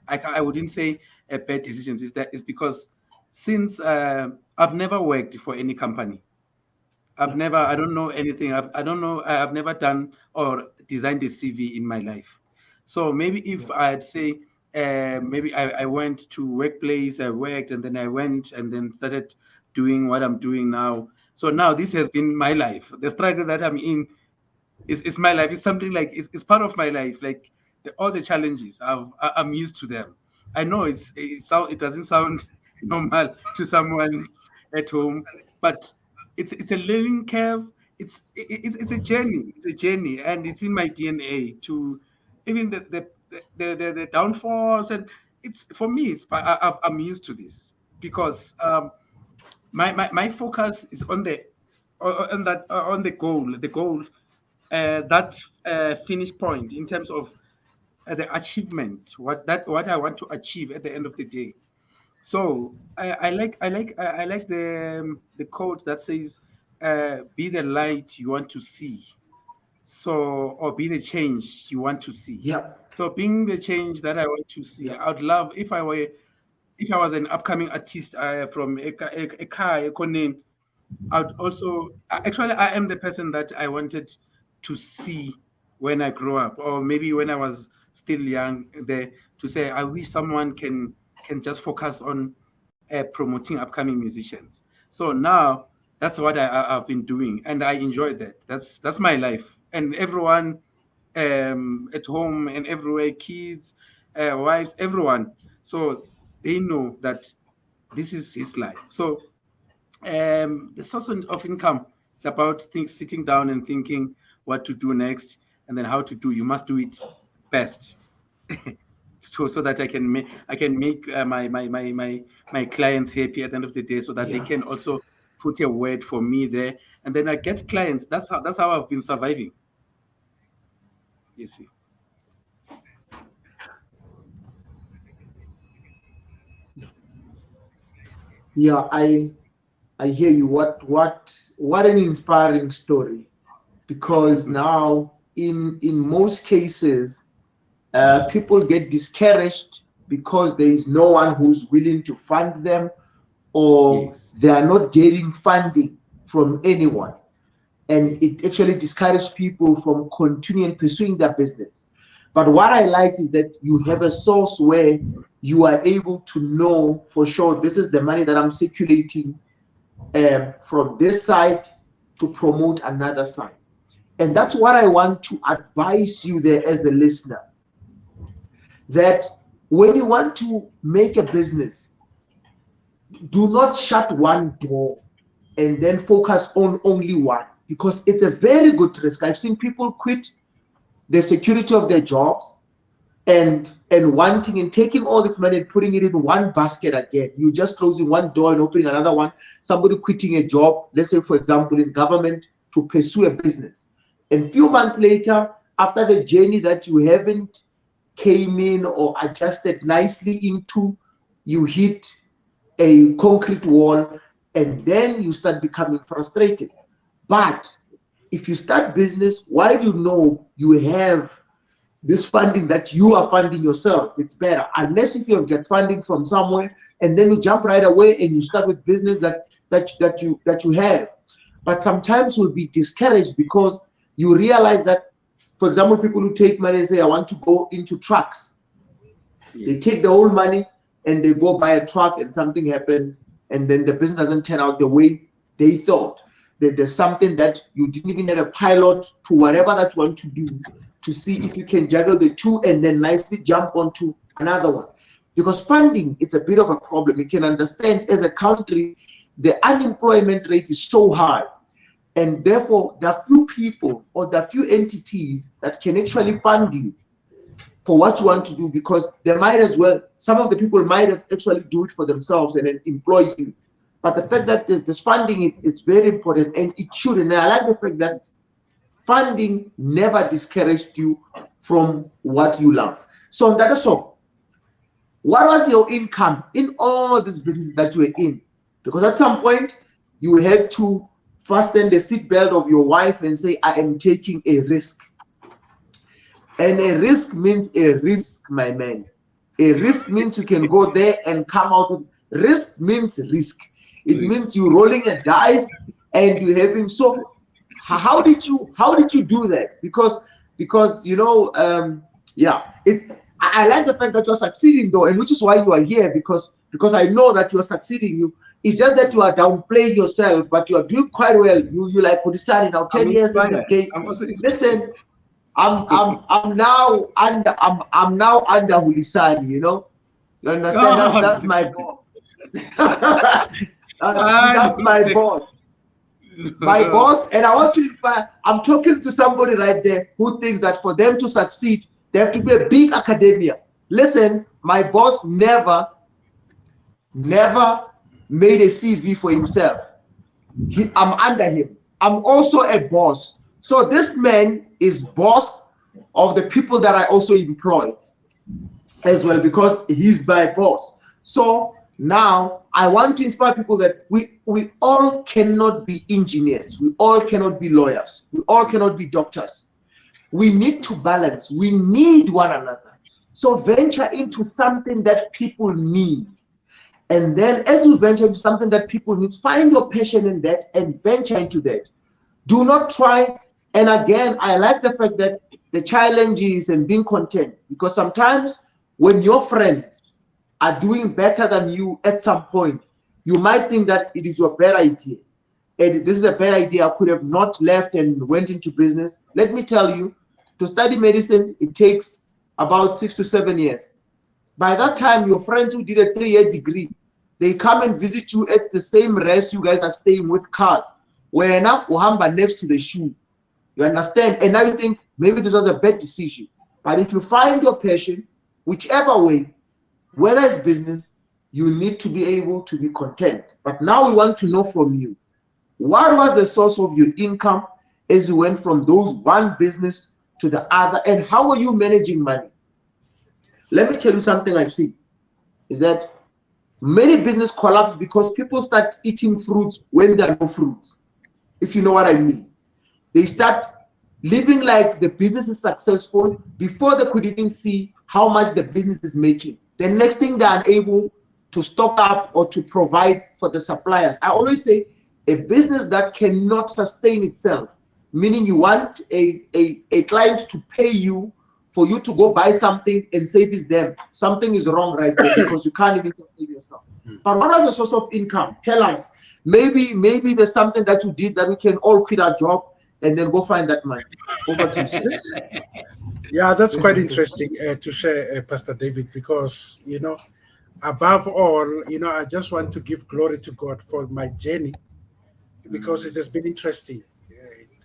I wouldn't say a bad decisions is because since I've never worked for any company. Yeah. I don't know anything. I don't know. I've never done or designed a CV in my life. So maybe if Yeah. I'd say, maybe I went to workplace, I worked, and then I went and then started doing what I'm doing now. So now this has been my life. The struggle that I'm in is my life. It's something like it's part of my life. Like all the challenges, I'm used to them. I know it doesn't sound normal to someone at home, but it's a learning curve. It's a journey. It's a journey, and it's in my DNA to even the downfalls, and it's for me. I'm used to this because my focus is on the goal, that finish point in terms of the achievement, what I want to achieve at the end of the day. So I like the quote that says, "Be the light you want to see." So, or be the change you want to see. Yeah. So being the change that I want to see, Yeah. I would love if I was an upcoming artist from a name. I would also actually I am the person that I wanted to see when I grow up, or maybe when I was still young. There to say I wish someone can just focus on promoting upcoming musicians. So now that's what I've been doing, and I enjoy that. That's my life, and everyone at home and everywhere, kids, wives, everyone. So they know that this is his life. So the source of income is about sitting down and thinking what to do next, and then how to do. You must do it best, so that I can make my clients happy at the end of the day, so that they Yeah. can also put a word for me there, and then I get clients. That's how I've been surviving. You see. Yeah, I hear you. What an inspiring story. Because now in most cases, people get discouraged because there is no one who's willing to fund them, or Yes. they are not getting funding from anyone. And it actually discourages people from continuing pursuing their business. But what I like is that you have a source where you are able to know for sure this is the money that I'm circulating from this side to promote another side. And that's what I want to advise you there as a listener, that when you want to make a business, do not shut one door and then focus on only one, because it's a very good risk. I've seen people quit the security of their jobs and wanting and taking all this money and putting it in one basket again. You just closing one door and opening another one. Somebody quitting a job, let's say for example in government, to pursue a business. And a few months later, after the journey that you haven't came in or adjusted nicely into, you hit a concrete wall, and then you start becoming frustrated. But if you start business while you know you have this funding that you are funding yourself, it's better. Unless if you get funding from somewhere and then you jump right away and you start with business that you have. But sometimes you'll be discouraged because you realize that, for example, people who take money and say, I want to go into trucks. They take the whole money and they go buy a truck and something happens, and then the business doesn't turn out the way they thought. That there's something that you didn't even have a pilot to whatever that you want to do, to see if you can juggle the two and then nicely jump onto another one. Because funding is a bit of a problem. You can understand, as a country, the unemployment rate is so high. And therefore, there are few people or there are few entities that can actually fund you for what you want to do, because they might as well, some of the people might actually do it for themselves and then employ you. But the fact that there's this funding is very important, and it should. And I like the fact that funding never discouraged you from what you love. So that is all. What was your income in all these businesses that you were in? Because at some point you had to fasten the seatbelt of your wife and say, I am taking a risk. And a risk means a risk, my man. A risk means you can go there and come out with risk. Means risk. It means you rolling a dice and you having. So how did you do that? Because you know, yeah, it's, I like the fact that you're succeeding though, and which is why you are here, because I know that you are succeeding. It's just that you are downplaying yourself, but you are doing quite well. You like Hulisani now, 10 years in this game. Listen, I'm now under Hulisani, you know. You understand? That's my boss. That's my boss. My boss, and I want to inspire. I'm talking to somebody right there who thinks that for them to succeed, they have to be a big academia. Listen, my boss never made a CV for himself. I'm under him. I'm also a boss. So this man is boss of the people that I also employed as well, because he's my boss. So now I want to inspire people that we all cannot be engineers. We all cannot be lawyers. We all cannot be doctors. We need to balance. We need one another. So venture into something that people need. And then as you venture into something that people need, find your passion in that and venture into that. Do not try. And again, I like the fact that the challenge is and being content, because sometimes when your friends are doing better than you at some point, you might think that it is your better idea. And this is a better idea. I could have not left and went into business. Let me tell you, to study medicine, it takes about 6 to 7 years. By that time, your friends who did a 3-year degree, they come and visit you at the same rest you guys are staying with cars. Where now Uhamba next to the shoe. You understand? And now you think maybe this was a bad decision. But if you find your passion, whichever way, whether it's business, you need to be able to be content. But now we want to know from you, what was the source of your income as you went from those one business to the other, and how are you managing money? Let me tell you something I've seen, is that Many business collapse because people start eating fruits when there are no fruits, if you know what I mean. They start living like the business is successful before they could even see how much the business is making. The next thing, they're unable to stock up or to provide for the suppliers. I always say a business that cannot sustain itself, meaning you want a client to pay you for you to go buy something and service them, something is wrong right there because you can't even save yourself. But what is the source of income? Tell us. Maybe there's something that you did that we can all quit our job and then go find that money. Over to you. Yeah, that's quite interesting to share, Pastor David, because, above all, I just want to give glory to God for my journey because it has been interesting.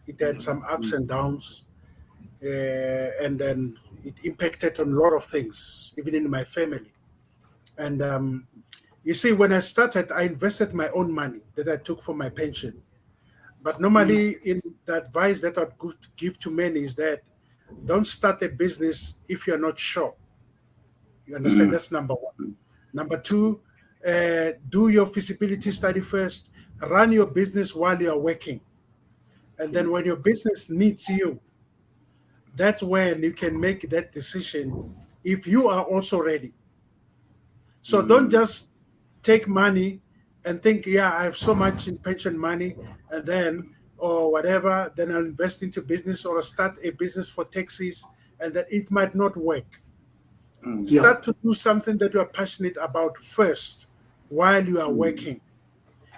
It had some ups and downs, and then it impacted on a lot of things, even in my family. And you see, when I started, I invested my own money that I took from my pension. But normally, in the advice that I would give to many is that don't start a business if you're not sure. You understand? That's number one. Number two, do your feasibility study first. Run your business while you're working. And then when your business needs you, that's when you can make that decision if you are also ready. So don't just take money and think, yeah, I have so much in pension money, and then, or whatever, then I'll invest into business or start a business for taxis, and that it might not work. Start to do something that you are passionate about first while you are working.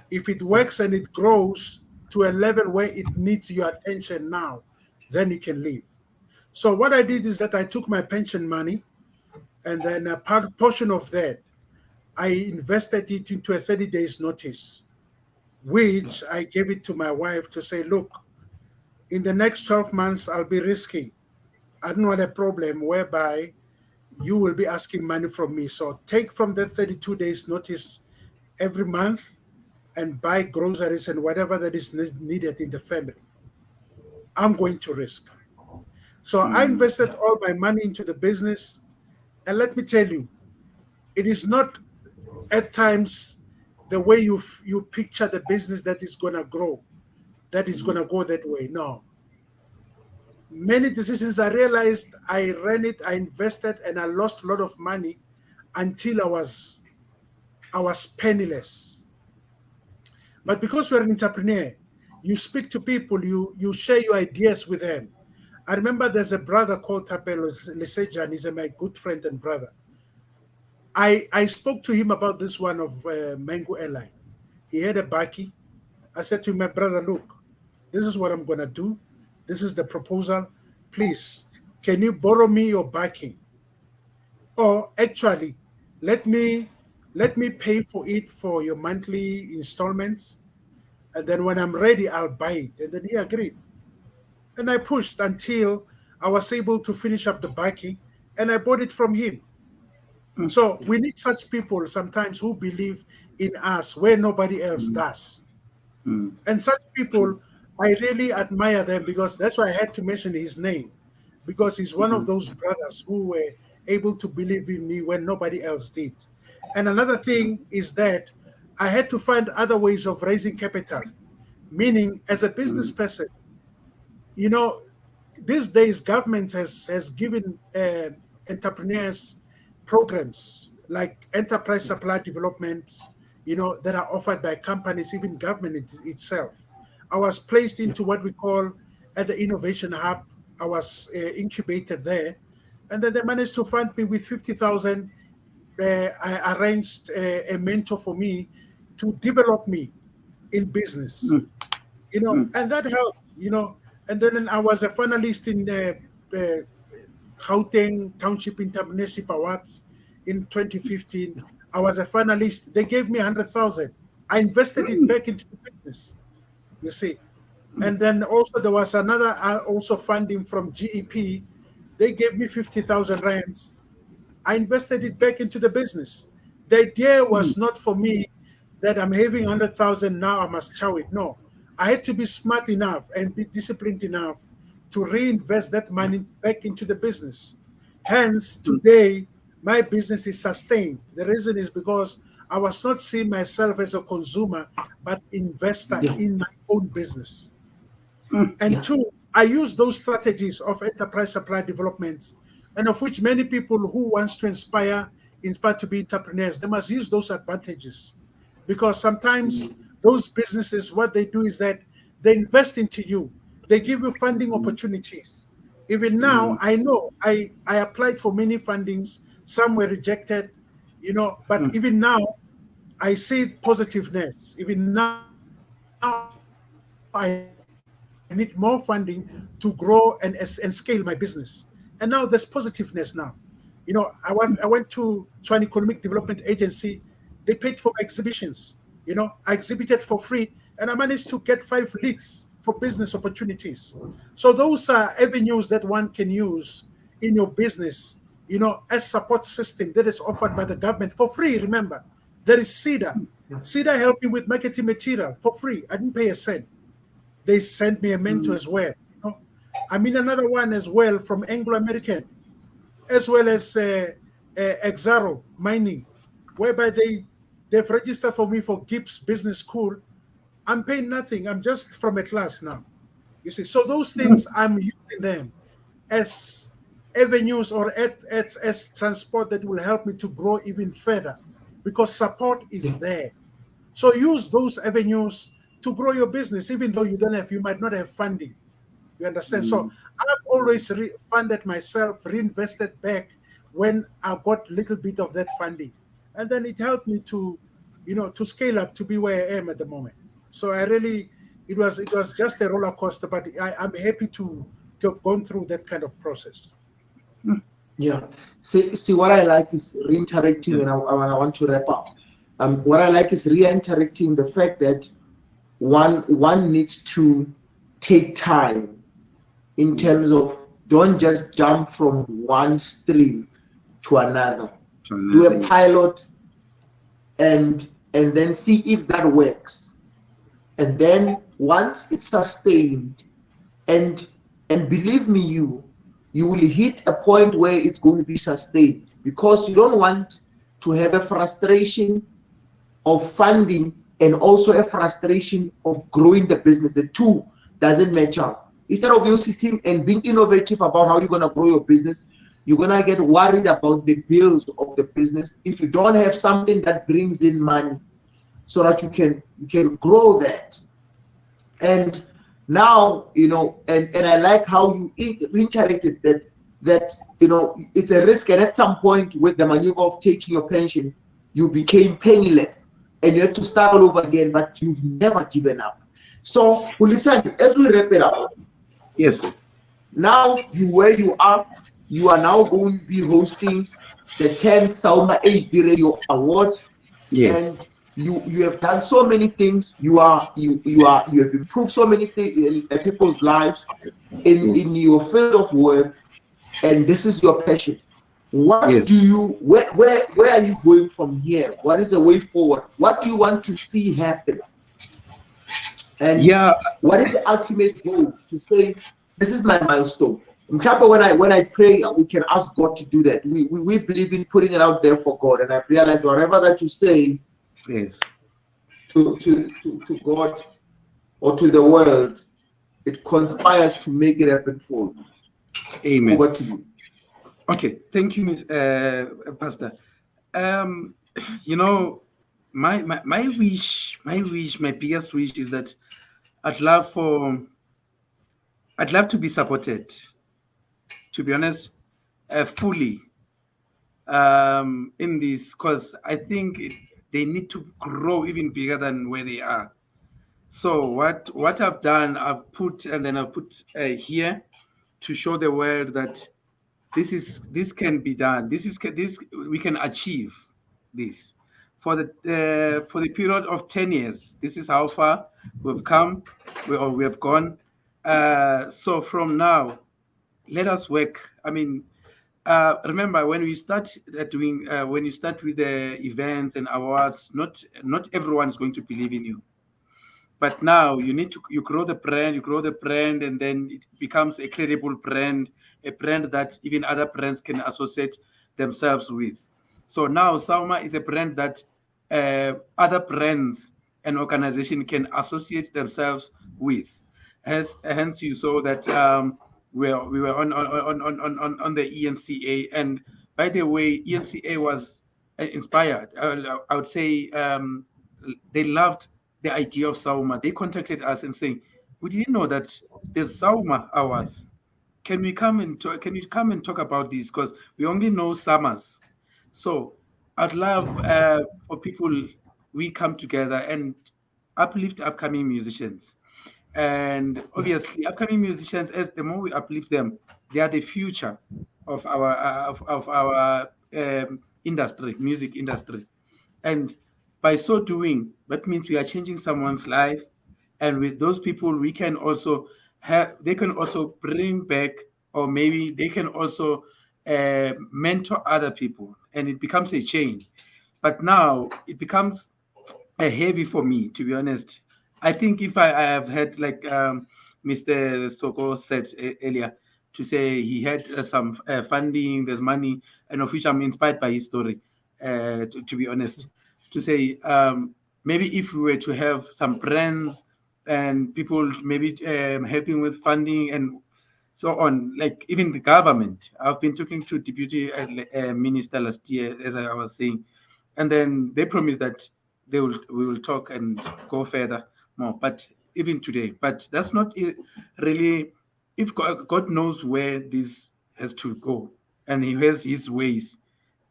If it works and it grows to a level where it needs your attention now, then you can leave. So what I did is that I took my pension money, and then a portion of that, I invested it into a 30 days notice, which I gave it to my wife to say, look, in the next 12 months, I'll be risking. I don't want a problem whereby you will be asking money from me. So take from the 32 days notice every month and buy groceries and whatever that is needed in the family. I'm going to risk. So I invested all my money into the business. And let me tell you, it is not at times the way you picture the business that is going to grow, that is going to go that way. No. Many decisions I realized, I ran it, I invested, and I lost a lot of money until I was penniless. But because we're an entrepreneur, you speak to people, you share your ideas with them. I remember there's a brother called Tapelo Lesejan. He's my good friend and brother. I spoke to him about this one of Mango Airline. He had a bakkie. I said to him, my brother, look, this is what I'm going to do. This is the proposal. Please, can you borrow me your bakkie? Or actually, let me pay for it for your monthly installments. And then when I'm ready, I'll buy it. And then he agreed. And I pushed until I was able to finish up the bakkie, and I bought it from him. So we need such people sometimes who believe in us where nobody else does. And such people, I really admire them, because that's why I had to mention his name, because he's one of those brothers who were able to believe in me when nobody else did. And another thing is that I had to find other ways of raising capital, meaning as a business person, these days government has given entrepreneurs programs like enterprise supply development, that are offered by companies, even government itself. I was placed into what we call at the Innovation Hub. I was incubated there, and then they managed to fund me with 50,000. I arranged a mentor for me to develop me in business, and that helped, And then I was a finalist in the Gauteng Township Entrepreneurship Awards in 2015. I was a finalist. They gave me 100,000. I invested it back into the business, you see. And then also there was another also funding from GEP. They gave me 50,000 rands. I invested it back into the business. The idea was not for me that I'm having 100,000 now, I must chow it. No, I had to be smart enough and be disciplined enough to reinvest that money back into the business. Hence, today, my business is sustained. The reason is because I was not seeing myself as a consumer, but investor in my own business. And two, I use those strategies of enterprise supply developments, and of which many people who wants to inspire to be entrepreneurs, they must use those advantages. Because sometimes those businesses, what they do is that they invest into you. They give you funding opportunities. Even now, I know I applied for many fundings, some were rejected, but even now I see positiveness. Even now I need more funding to grow and scale my business. And now there's positiveness now. I went to an economic development agency. They paid for exhibitions. I exhibited for free, and I managed to get 5 leads for business opportunities. So those are avenues that one can use in your business, as support system that is offered by the government for free. Remember, there is CEDA. CEDA helped me with marketing material for free. I didn't pay a cent. They sent me a mentor as well. I'm in another one as well from Anglo American, as well as Exaro Mining, whereby they've registered for me for Gibbs Business School. I'm paying nothing. I'm just from a class now. You see, so those things I'm using them as avenues or as transport that will help me to grow even further, because support is there. So use those avenues to grow your business, even though you might not have funding. You understand? So I've always funded myself, reinvested back when I got a little bit of that funding. And then it helped me to, to scale up to be where I am at the moment. So it was just a roller coaster, but I'm happy to have gone through that kind of process. Yeah. See, what I like is reinteracting, and I want to wrap up. What I like is reinteracting the fact that one needs to take time in terms of don't just jump from one stream to another. Do a pilot and then see if that works. And then once it's sustained, and believe me, you will hit a point where it's going to be sustained, because you don't want to have a frustration of funding and also a frustration of growing the business. The two doesn't match up. Instead of you sitting and being innovative about how you're going to grow your business, you're going to get worried about the bills of the business if you don't have something that brings in money so that you can grow that. And now, and I like how you interacted that it's a risk, and at some point with the maneuver of taking your pension, you became penniless and you had to start all over again, but you've never given up. So, listen, as we wrap it up, yes, now where you are now going to be hosting the 10th Sauma HD Radio Awards. yes. And you have done so many things. You have improved so many things in people's lives in your field of work, and this is your passion. What do you where are you going from here? What is the way forward? What do you want to see happen? And what is the ultimate goal to say this is my milestone? In Chapa, when I pray, we can ask God to do that. We believe in putting it out there for God, and I've realized whatever that you say to God or to the world, it conspires to make it happen for you. Amen. Over to you. Okay, thank you, Pastor. My wish, my biggest wish is that I'd love to be supported, to be honest, fully in this, because I think they need to grow even bigger than where they are. So what I've done, I've put here to show the world that this can be done. This we can achieve this for the period of 10 years. This is how far we've come, we have gone. So from now, let us work. I mean, remember when we start when you start with the events and awards, not everyone is going to believe in you. But now you grow the brand, and then it becomes a credible brand, a brand that even other brands can associate themselves with. So now Sauma is a brand that other brands and organization can associate themselves with. Hence you saw that we were on the ENCA, and by the way, ENCA was inspired. I would say they loved the idea of Sauma. They contacted us and saying, "We didn't know that there's Sauma hours. Can we come and talk? Can you come and talk about this? Because we only know summers." So I'd love for people we come together and uplift upcoming musicians. And obviously, upcoming musicians, as the more we uplift them, they are the future of our industry, music industry. And by so doing, that means we are changing someone's life. And with those people, we can also have, they can also bring back, or maybe they can also mentor other people, and it becomes a chain. But now it becomes a heavy for me, to be honest. I think if I have had, like Mr. Soko said earlier, to say he had some funding, there's money, and of which I'm inspired by his story, to be honest, to say maybe if we were to have some brands and people maybe helping with funding and so on, like even the government. I've been talking to deputy minister last year, as I was saying, and then they promised that we will talk and go further more. But even today, but that's not really. If God knows where this has to go, and He has His ways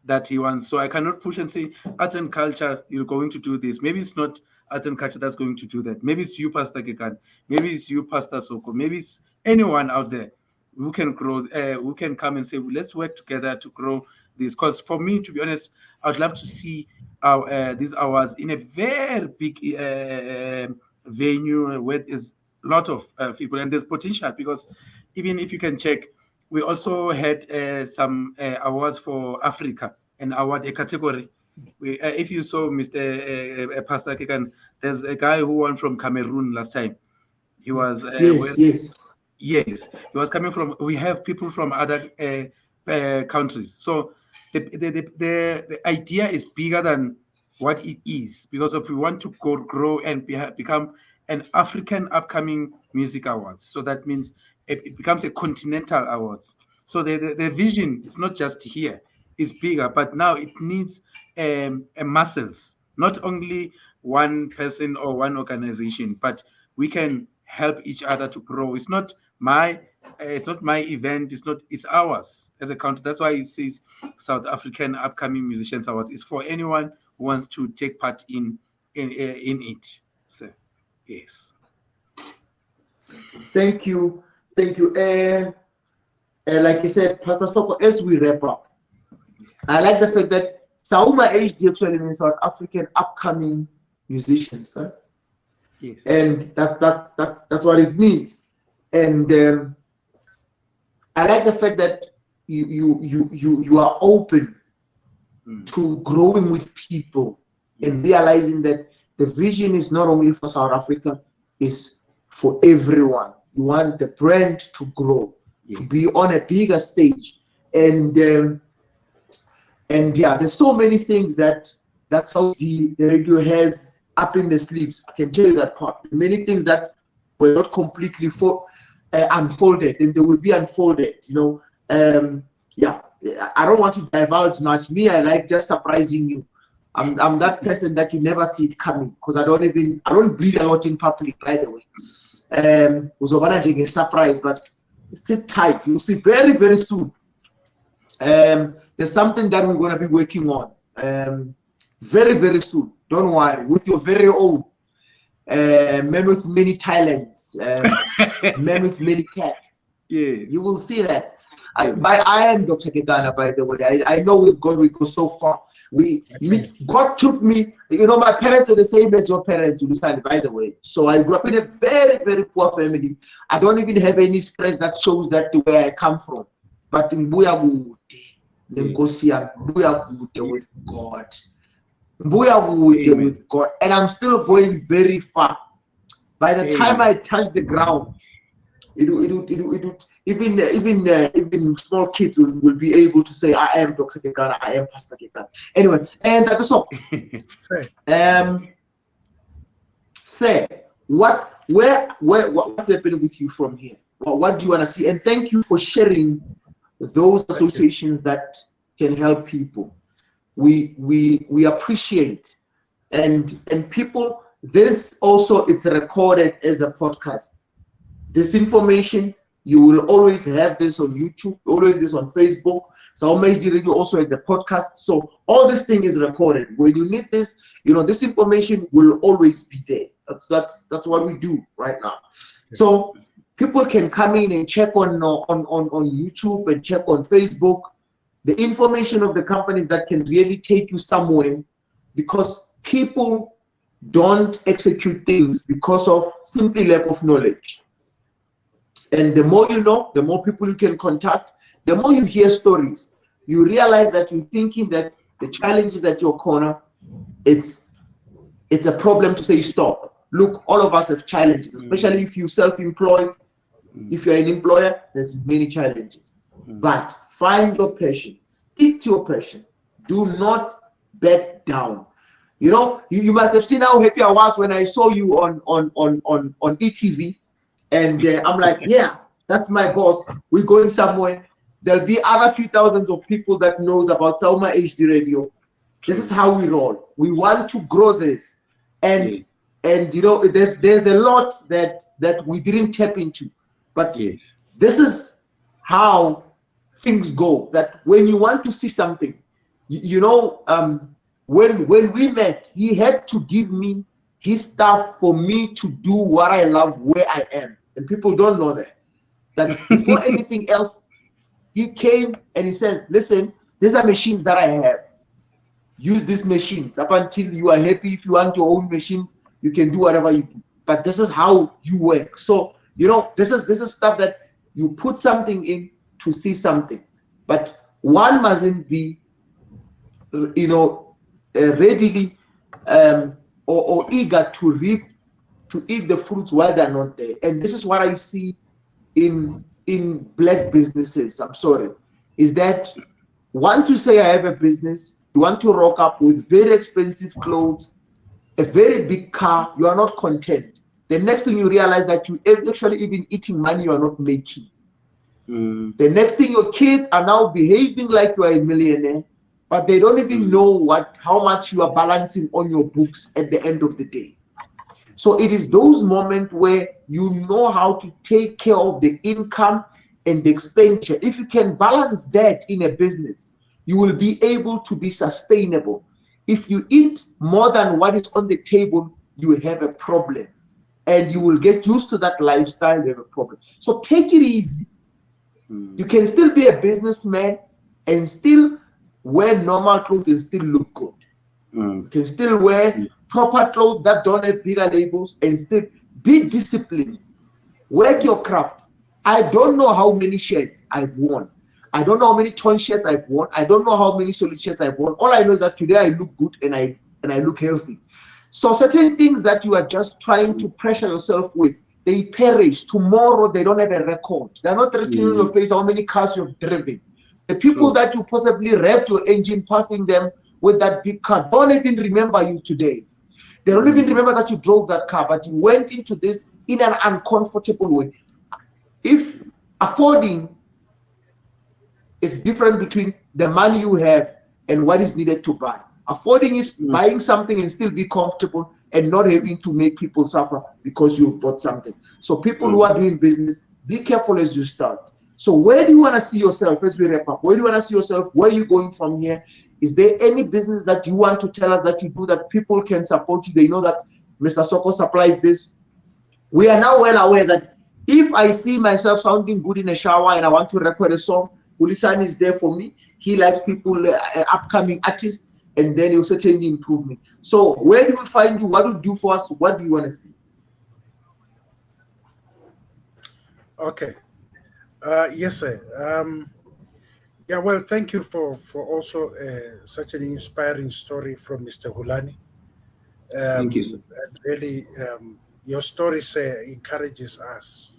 that He wants, so I cannot push and say arts and culture, you're going to do this. Maybe it's not arts and culture that's going to do that. Maybe it's you, Pastor Gekan. Maybe it's you, Pastor Soko. Maybe it's anyone out there who can grow, who can come and say, well, let's work together to grow this. Because for me, to be honest, I'd love to see these awards in a very big venue where there's a lot of people and there's potential. Because even if you can check, we also had some awards for Africa, an award, a category. If you saw Mr. Pastor Kekan, there's a guy who won from Cameroon last time. He was yes, he was coming from. We have people from other countries, so the idea is bigger than what it is, because if we want to grow and become an African upcoming music awards, so that means it becomes a continental awards. So the vision is not just here; it's bigger, but now it needs a muscles, not only one person or one organization, but we can help each other to grow. It's not my event. It's ours as a country. That's why it says South African Upcoming Musicians Awards. It's for anyone who wants to take part in it. So yes. Thank you. Like you said, Pastor Soko, as we wrap up, I like the fact that Sauma HD actually means South African Upcoming Musicians, huh? Yes. And that's what it means. And I like the fact that you are open to growing with people and realizing that the vision is not only for South Africa, it's for everyone. You want the brand to grow, to be on a bigger stage, and yeah, there's so many things that's how the radio has up in the sleeves. I can tell you that part. Many things that were not completely unfolded, and they will be unfolded. Yeah, I don't want to divulge much. Me, I like just surprising you. I'm that person that you never see it coming, because I don't bleed a lot in public, by the way. Was a surprise, but sit tight. You'll see very, very soon. There's something that we're going to be working on very, very soon. Don't worry, with your very own man with many talents, man with many cats. Yeah, you will see that. I am Dr. Gegana, by the way. I know with God we go so far. God took me. My parents are the same as your parents, by the way. So I grew up in a very, very poor family. I don't even have any scratch that shows that where I come from. But in Buyagude, with God. With God. And I'm still going very far. By the time I touch the ground, Even small kids will be able to say, I am Dr. Kekana, I am Pastor Kekana. Anyway, and that's all. Say what's happening with you from here? What do you want to see? And thank you for sharing those associations that can help people. We appreciate, and people, this also, it's recorded as a podcast. This information, you will always have this on YouTube, always this on Facebook. So Radio also at the podcast. So all this thing is recorded. When you need this, this information will always be there. That's what we do right now. So people can come in and check on YouTube and check on Facebook the information of the companies that can really take you somewhere, because people don't execute things because of simply lack of knowledge. And the more you know, the more people you can contact, the more you hear stories, you realize that you're thinking that the challenges at your corner, it's a problem to say stop. Look, all of us have challenges, especially if you're self-employed. If you're an employer, there's many challenges. But find your passion, stick to your passion. Do not back down. You must have seen how happy I was when I saw you on ETV, and I'm like, yeah, that's my boss. We're going somewhere. There'll be other few thousands of people that knows about Sauma HD Radio. This is how we roll. We want to grow this, and there's a lot that we didn't tap into, but this is how things go. That when you want to see something, when we met, he had to give me his stuff for me to do what I love where I am, and people don't know that before anything else, he came and he says, listen, these are machines that I have. Use these machines up until you are happy. If you want your own machines, you can do whatever you do. But this is how you work. So, this is stuff that you put something in to see something. But one mustn't be, readily or eager to eat the fruits while they're not there. And this is what I see in black businesses, I'm sorry, is that once you say I have a business, you want to rock up with very expensive clothes, a very big car, you are not content. The next thing you realize that you actually even eating money you are not making. The next thing, your kids are now behaving like you are a millionaire, but they don't even know how much you are balancing on your books at the end of the day. So it is those moments where you know how to take care of the income and the expenditure. If you can balance that in a business, you will be able to be sustainable. If you eat more than what is on the table, you will have a problem. And you will get used to that lifestyle, you have a problem. So take it easy. You can still be a businessman and still wear normal clothes and still look good. You can still wear proper clothes that don't have bigger labels and still be disciplined. Work your craft. I don't know how many shirts I've worn. I don't know how many torn shirts I've worn. I don't know how many solid shirts I've worn. All I know is that today I look good and I look healthy. So certain things that you are just trying to pressure yourself with, they perish. Tomorrow they don't have a record. They're not written in your face how many cars you've driven. The people that you possibly revved your engine passing them with that big car don't even remember you today. They don't even remember that you drove that car, but you went into this in an uncomfortable way. If affording is different between the money you have and what is needed to buy. Affording is buying something and still be comfortable and not having to make people suffer because you bought something. So people who are doing business, be careful as you start. So where do you want to see yourself as we wrap up? Where do you want to see yourself? Where are you going from here? Is there any business that you want to tell us that you do that people can support you? They know that Mr. Soko supplies this. We are now well aware that if I see myself sounding good in a shower and I want to record a song, Ulisan is there for me. He likes people, upcoming artists, and then he'll certainly improve me. So where do we find you? What do you do for us? What do you want to see? Okay. Yes, sir. Yeah, well, thank you for also such an inspiring story from Mr. Hulani. Thank you, sir. And really, your stories encourages us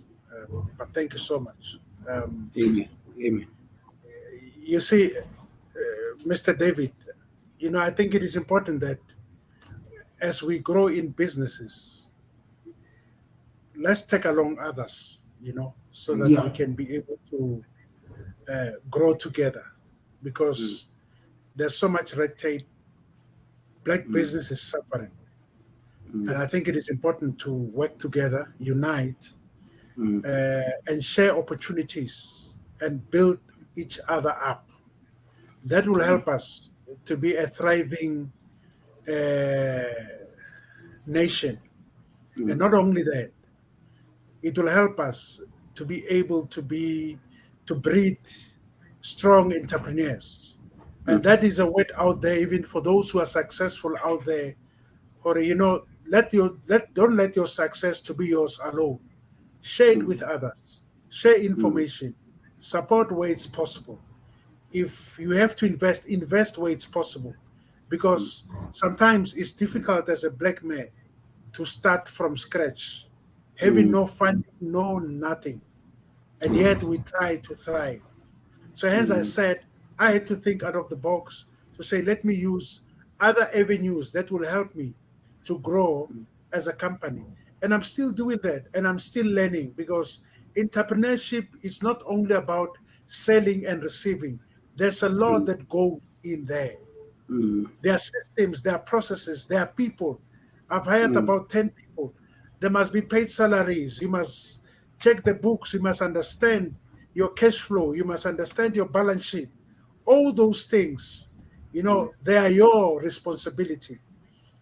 But thank you so much. Amen. Amen. You see, Mr. David, I think it is important that as we grow in businesses, let's take along others, so that we can be able to grow together, because there's so much red tape. Black business is suffering. And I think it is important to work together, unite, and share opportunities and build each other up. That will help us to be a thriving nation. And not only that, it will help us to be able to breed strong entrepreneurs. And that is a word out there, even for those who are successful out there. Or don't let your success to be yours alone. Share it with others. Share information. Support where it's possible. If you have to invest where it's possible. Because sometimes it's difficult as a black man to start from scratch, having no funding, no nothing. And yet we try to thrive. So hence I said, I had to think out of the box to say, let me use other avenues that will help me to grow as a company. And I'm still doing that, and I'm still learning, because entrepreneurship is not only about selling and receiving. There's a lot that goes in there. There are systems, there are processes, there are people. I've hired about 10 people. There must be paid salaries. You must check the books. You must understand your cash flow. You must understand your balance sheet. All those things, they are your responsibility.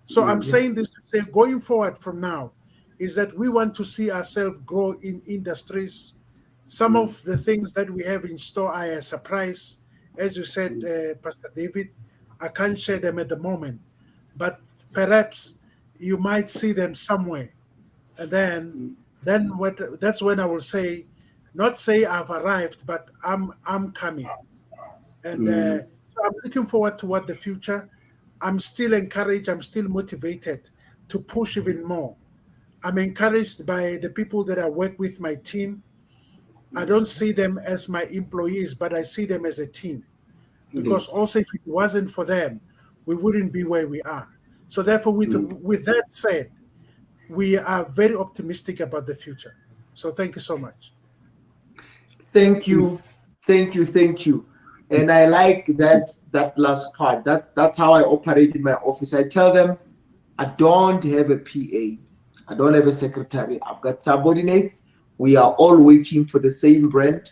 So I'm saying this to say, going forward from now, is that we want to see ourselves grow in industries. Some of the things that we have in store are a surprise. As you said, Pastor David, I can't share them at the moment, but perhaps you might see them somewhere. And then that's when I will say, not say I've arrived, but I'm coming. And so I'm looking forward to what the future. I'm still encouraged. I'm still motivated to push even more. I'm encouraged by the people that I work with, my team. I don't see them as my employees, but I see them as a team. Because also, if it wasn't for them, we wouldn't be where we are. So therefore, with that said, we are very optimistic about the future. So thank you so much. Thank you. And I like that last part. That's how I operate in my office. I tell them I don't have a PA. I don't have a secretary. I've got subordinates. We are all working for the same brand,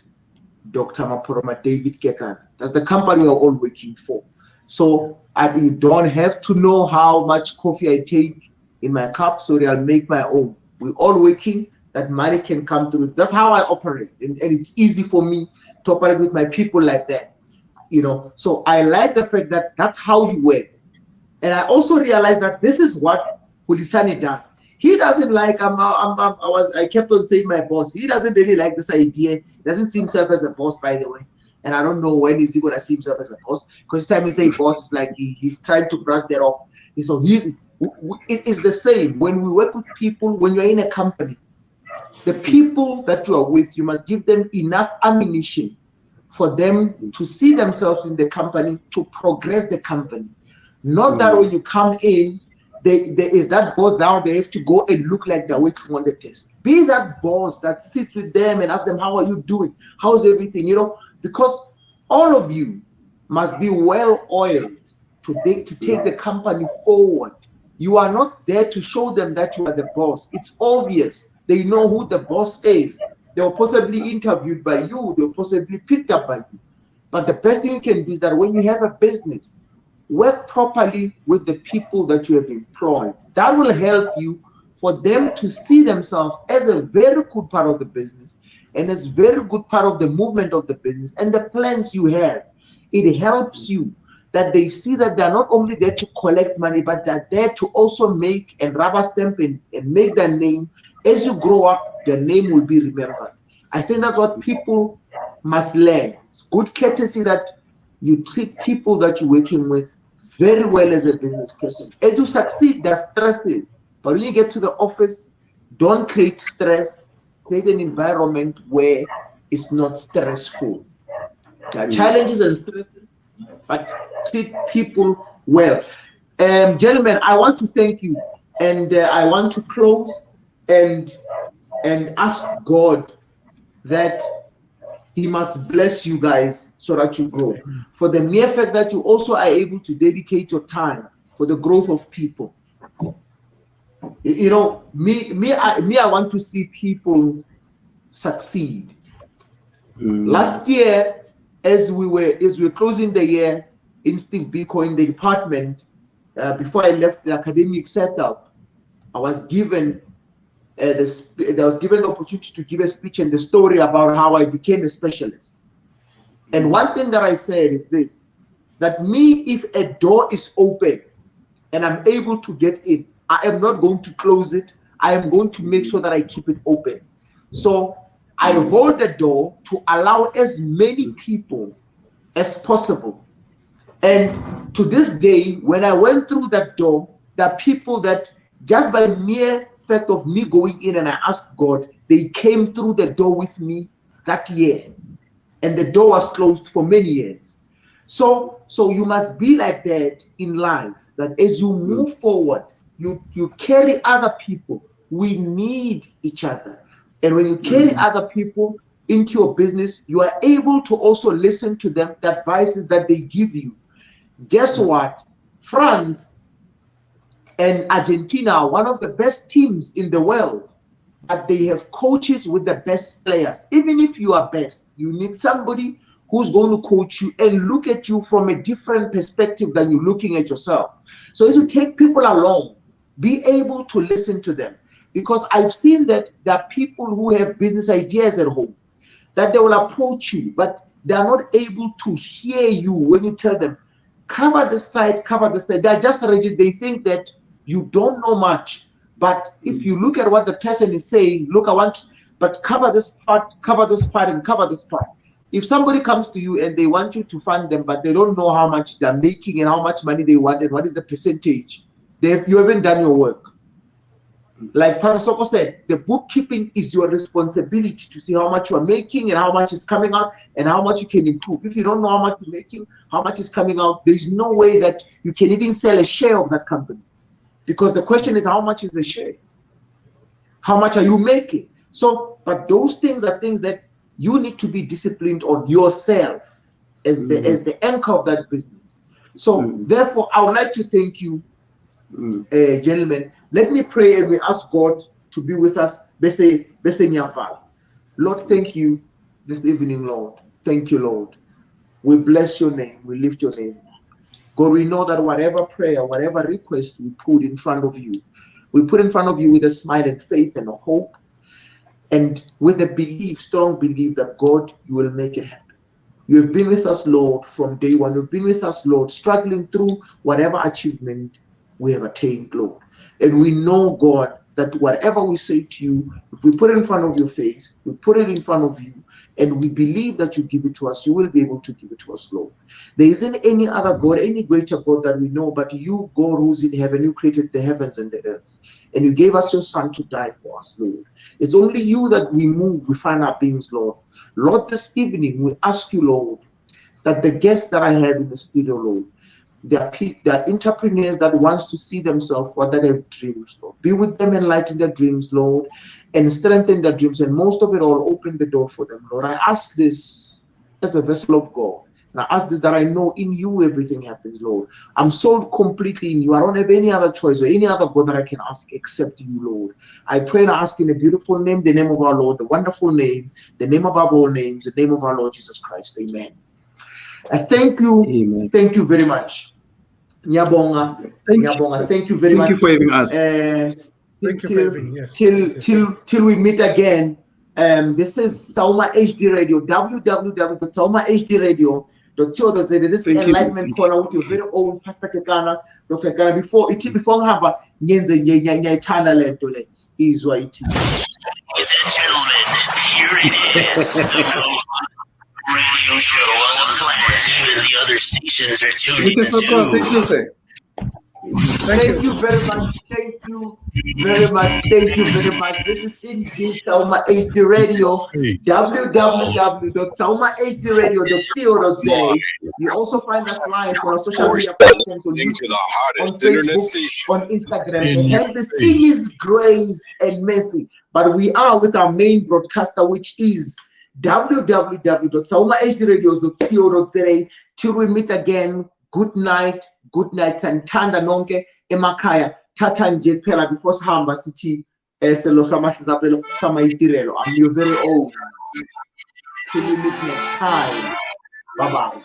Dr. Maporoma David Kekana. That's the company we're all working for. So you don't have to know how much coffee I take in my cup, so I'll make my own. We're all working, that money can come through. That's how I operate. And it's easy for me to operate with my people like that. So I like the fact that that's how you work. And I also realize that this is what Hulisani does. He doesn't like, I kept on saying my boss. He doesn't really like this idea. He doesn't see himself as a boss, by the way. And I don't know when is he going to see himself as a boss. Because every time he say boss, it's like he's trying to brush that off. So it is the same. When we work with people, when you're in a company, the people that you are with, you must give them enough ammunition for them to see themselves in the company, to progress the company. Not that when you come in, there is that boss down, they have to go and look like they're working on the test. Be that boss that sits with them and asks them, how are you doing? How's everything? Because all of you must be well oiled to take the company forward. You are not there to show them that you are the boss. It's obvious. They know who the boss is. They were possibly interviewed by you. They were possibly picked up by you. But the best thing you can do is that when you have a business, work properly with the people that you have employed. That will help you for them to see themselves as a very good part of the business and as very good part of the movement of the business and the plans you have. It helps you that they see that they're not only there to collect money, but they're there to also make and rubber stamp and make their name. As you grow up, their name will be remembered. I think that's what people must learn. It's good courtesy that you treat people that you're working with very well as a business person. As you succeed, there are stresses. But when you get to the office, don't create stress. create an environment where it's not stressful. There are challenges and stresses, but treat people well. Gentlemen, I want to thank you, and I want to close and ask God that He must bless you guys so that you grow. For the mere fact that you also are able to dedicate your time for the growth of people. You know, I want to see people succeed. Last year, as we were closing the year in Steve Biko in the department, before I left the academic setup, I was given the opportunity to give a speech and the story about how I became a specialist. And one thing that I said is this, that if a door is open and I'm able to get in, I am not going to close it. I am going to make sure that I keep it open. So I hold the door to allow as many people as possible. And to this day, when I went through that door, there are people that just by mere fact of me going in and I asked God, they came through the door with me that year. And the door was closed for many years. So you must be like that in life, that as you move forward, you carry other people. We need each other. And when you carry other people into your business, you are able to also listen to them, the advices that they give you. Guess what? France and Argentina are one of the best teams in the world, but they have coaches with the best players. Even if you are best, you need somebody who's going to coach you and look at you from a different perspective than you're looking at yourself. So as you take people along, be able to listen to them. Because I've seen that there are people who have business ideas at home, that they will approach you, but they are not able to hear you when you tell them, cover this side, cover this side. They're just rigid. They think that you don't know much. But if you look at what the person is saying, look, but cover this part, and cover this part. If somebody comes to you and they want you to fund them, but they don't know how much they're making and how much money they want and what is the percentage, you haven't done your work. Like Pastor Soko said, the bookkeeping is your responsibility to see how much you are making and how much is coming out and how much you can improve. If you don't know how much you're making, how much is coming out, there's no way that you can even sell a share of that company. Because the question is, how much is the share? How much are you making? So, but those things are things that you need to be disciplined on yourself as the anchor of that business. So, therefore, I would like to thank you, gentlemen. Let me pray and we ask God to be with us. Lord, thank you this evening, Lord. Thank you, Lord. We bless your name. We lift your name. God, we know that whatever prayer, whatever request we put in front of you, we put in front of you with a smile and faith and a hope, and with a belief, strong belief that God, you will make it happen. You have been with us, Lord, from day one. You've been with us, Lord, struggling through whatever achievement we have attained, Lord. And we know, God, that whatever we say to you, if we put it in front of your face, we put it in front of you, and we believe that you give it to us, you will be able to give it to us, Lord. There isn't any other God, any greater God that we know, but you, God, who's in heaven. You created the heavens and the earth, and you gave us your Son to die for us, Lord. It's only you that we move, we find our beings, Lord. Lord, this evening, we ask you, Lord, that the guests that I have in the studio, Lord, there are entrepreneurs that wants to see themselves what they have dreams, Lord. Be with them, enlighten their dreams, Lord, and strengthen their dreams, and most of it all, open the door for them, Lord. I ask this as a vessel of God, and I ask this that I know in you everything happens, Lord. I'm sold completely in you. I don't have any other choice or any other God that I can ask except you, Lord. I pray and I ask in a beautiful name, the name of our Lord, the wonderful name, the name above all names, the name of our Lord Jesus Christ. Amen. I thank you. Amen. Thank you very much. Nyabonga. Thank you very much. Thank you for having us. Thank you for having us. Till we meet again. This is Sauma HD Radio, www.saumahdradio.co.za. This is Enlightenment Corner with your very own Pastor Kekana, Dr. Kekana. Before haba nyenze nyayithanda lento le izwa ithi. Ladies and gentlemen, here it is. The most radio show on the planet. Even the other stations are tuning into. Thank you very much. Thank you very much. Thank you very much. This is indeed Sauma HD Radio. www.saumahdradio.co.za. You also find us live on our social media platforms on YouTube, on Facebook, on Instagram. The handle is His Grace and Mercy. But we are with our main broadcaster, which is www.saumahdradios.co.za. Till we meet again, good night, Santanda nonke emakaya tata nje phela before sihamba sithi selo samahlizapelo samayitirelo. I'm your very own. Till we meet next time. Bye bye.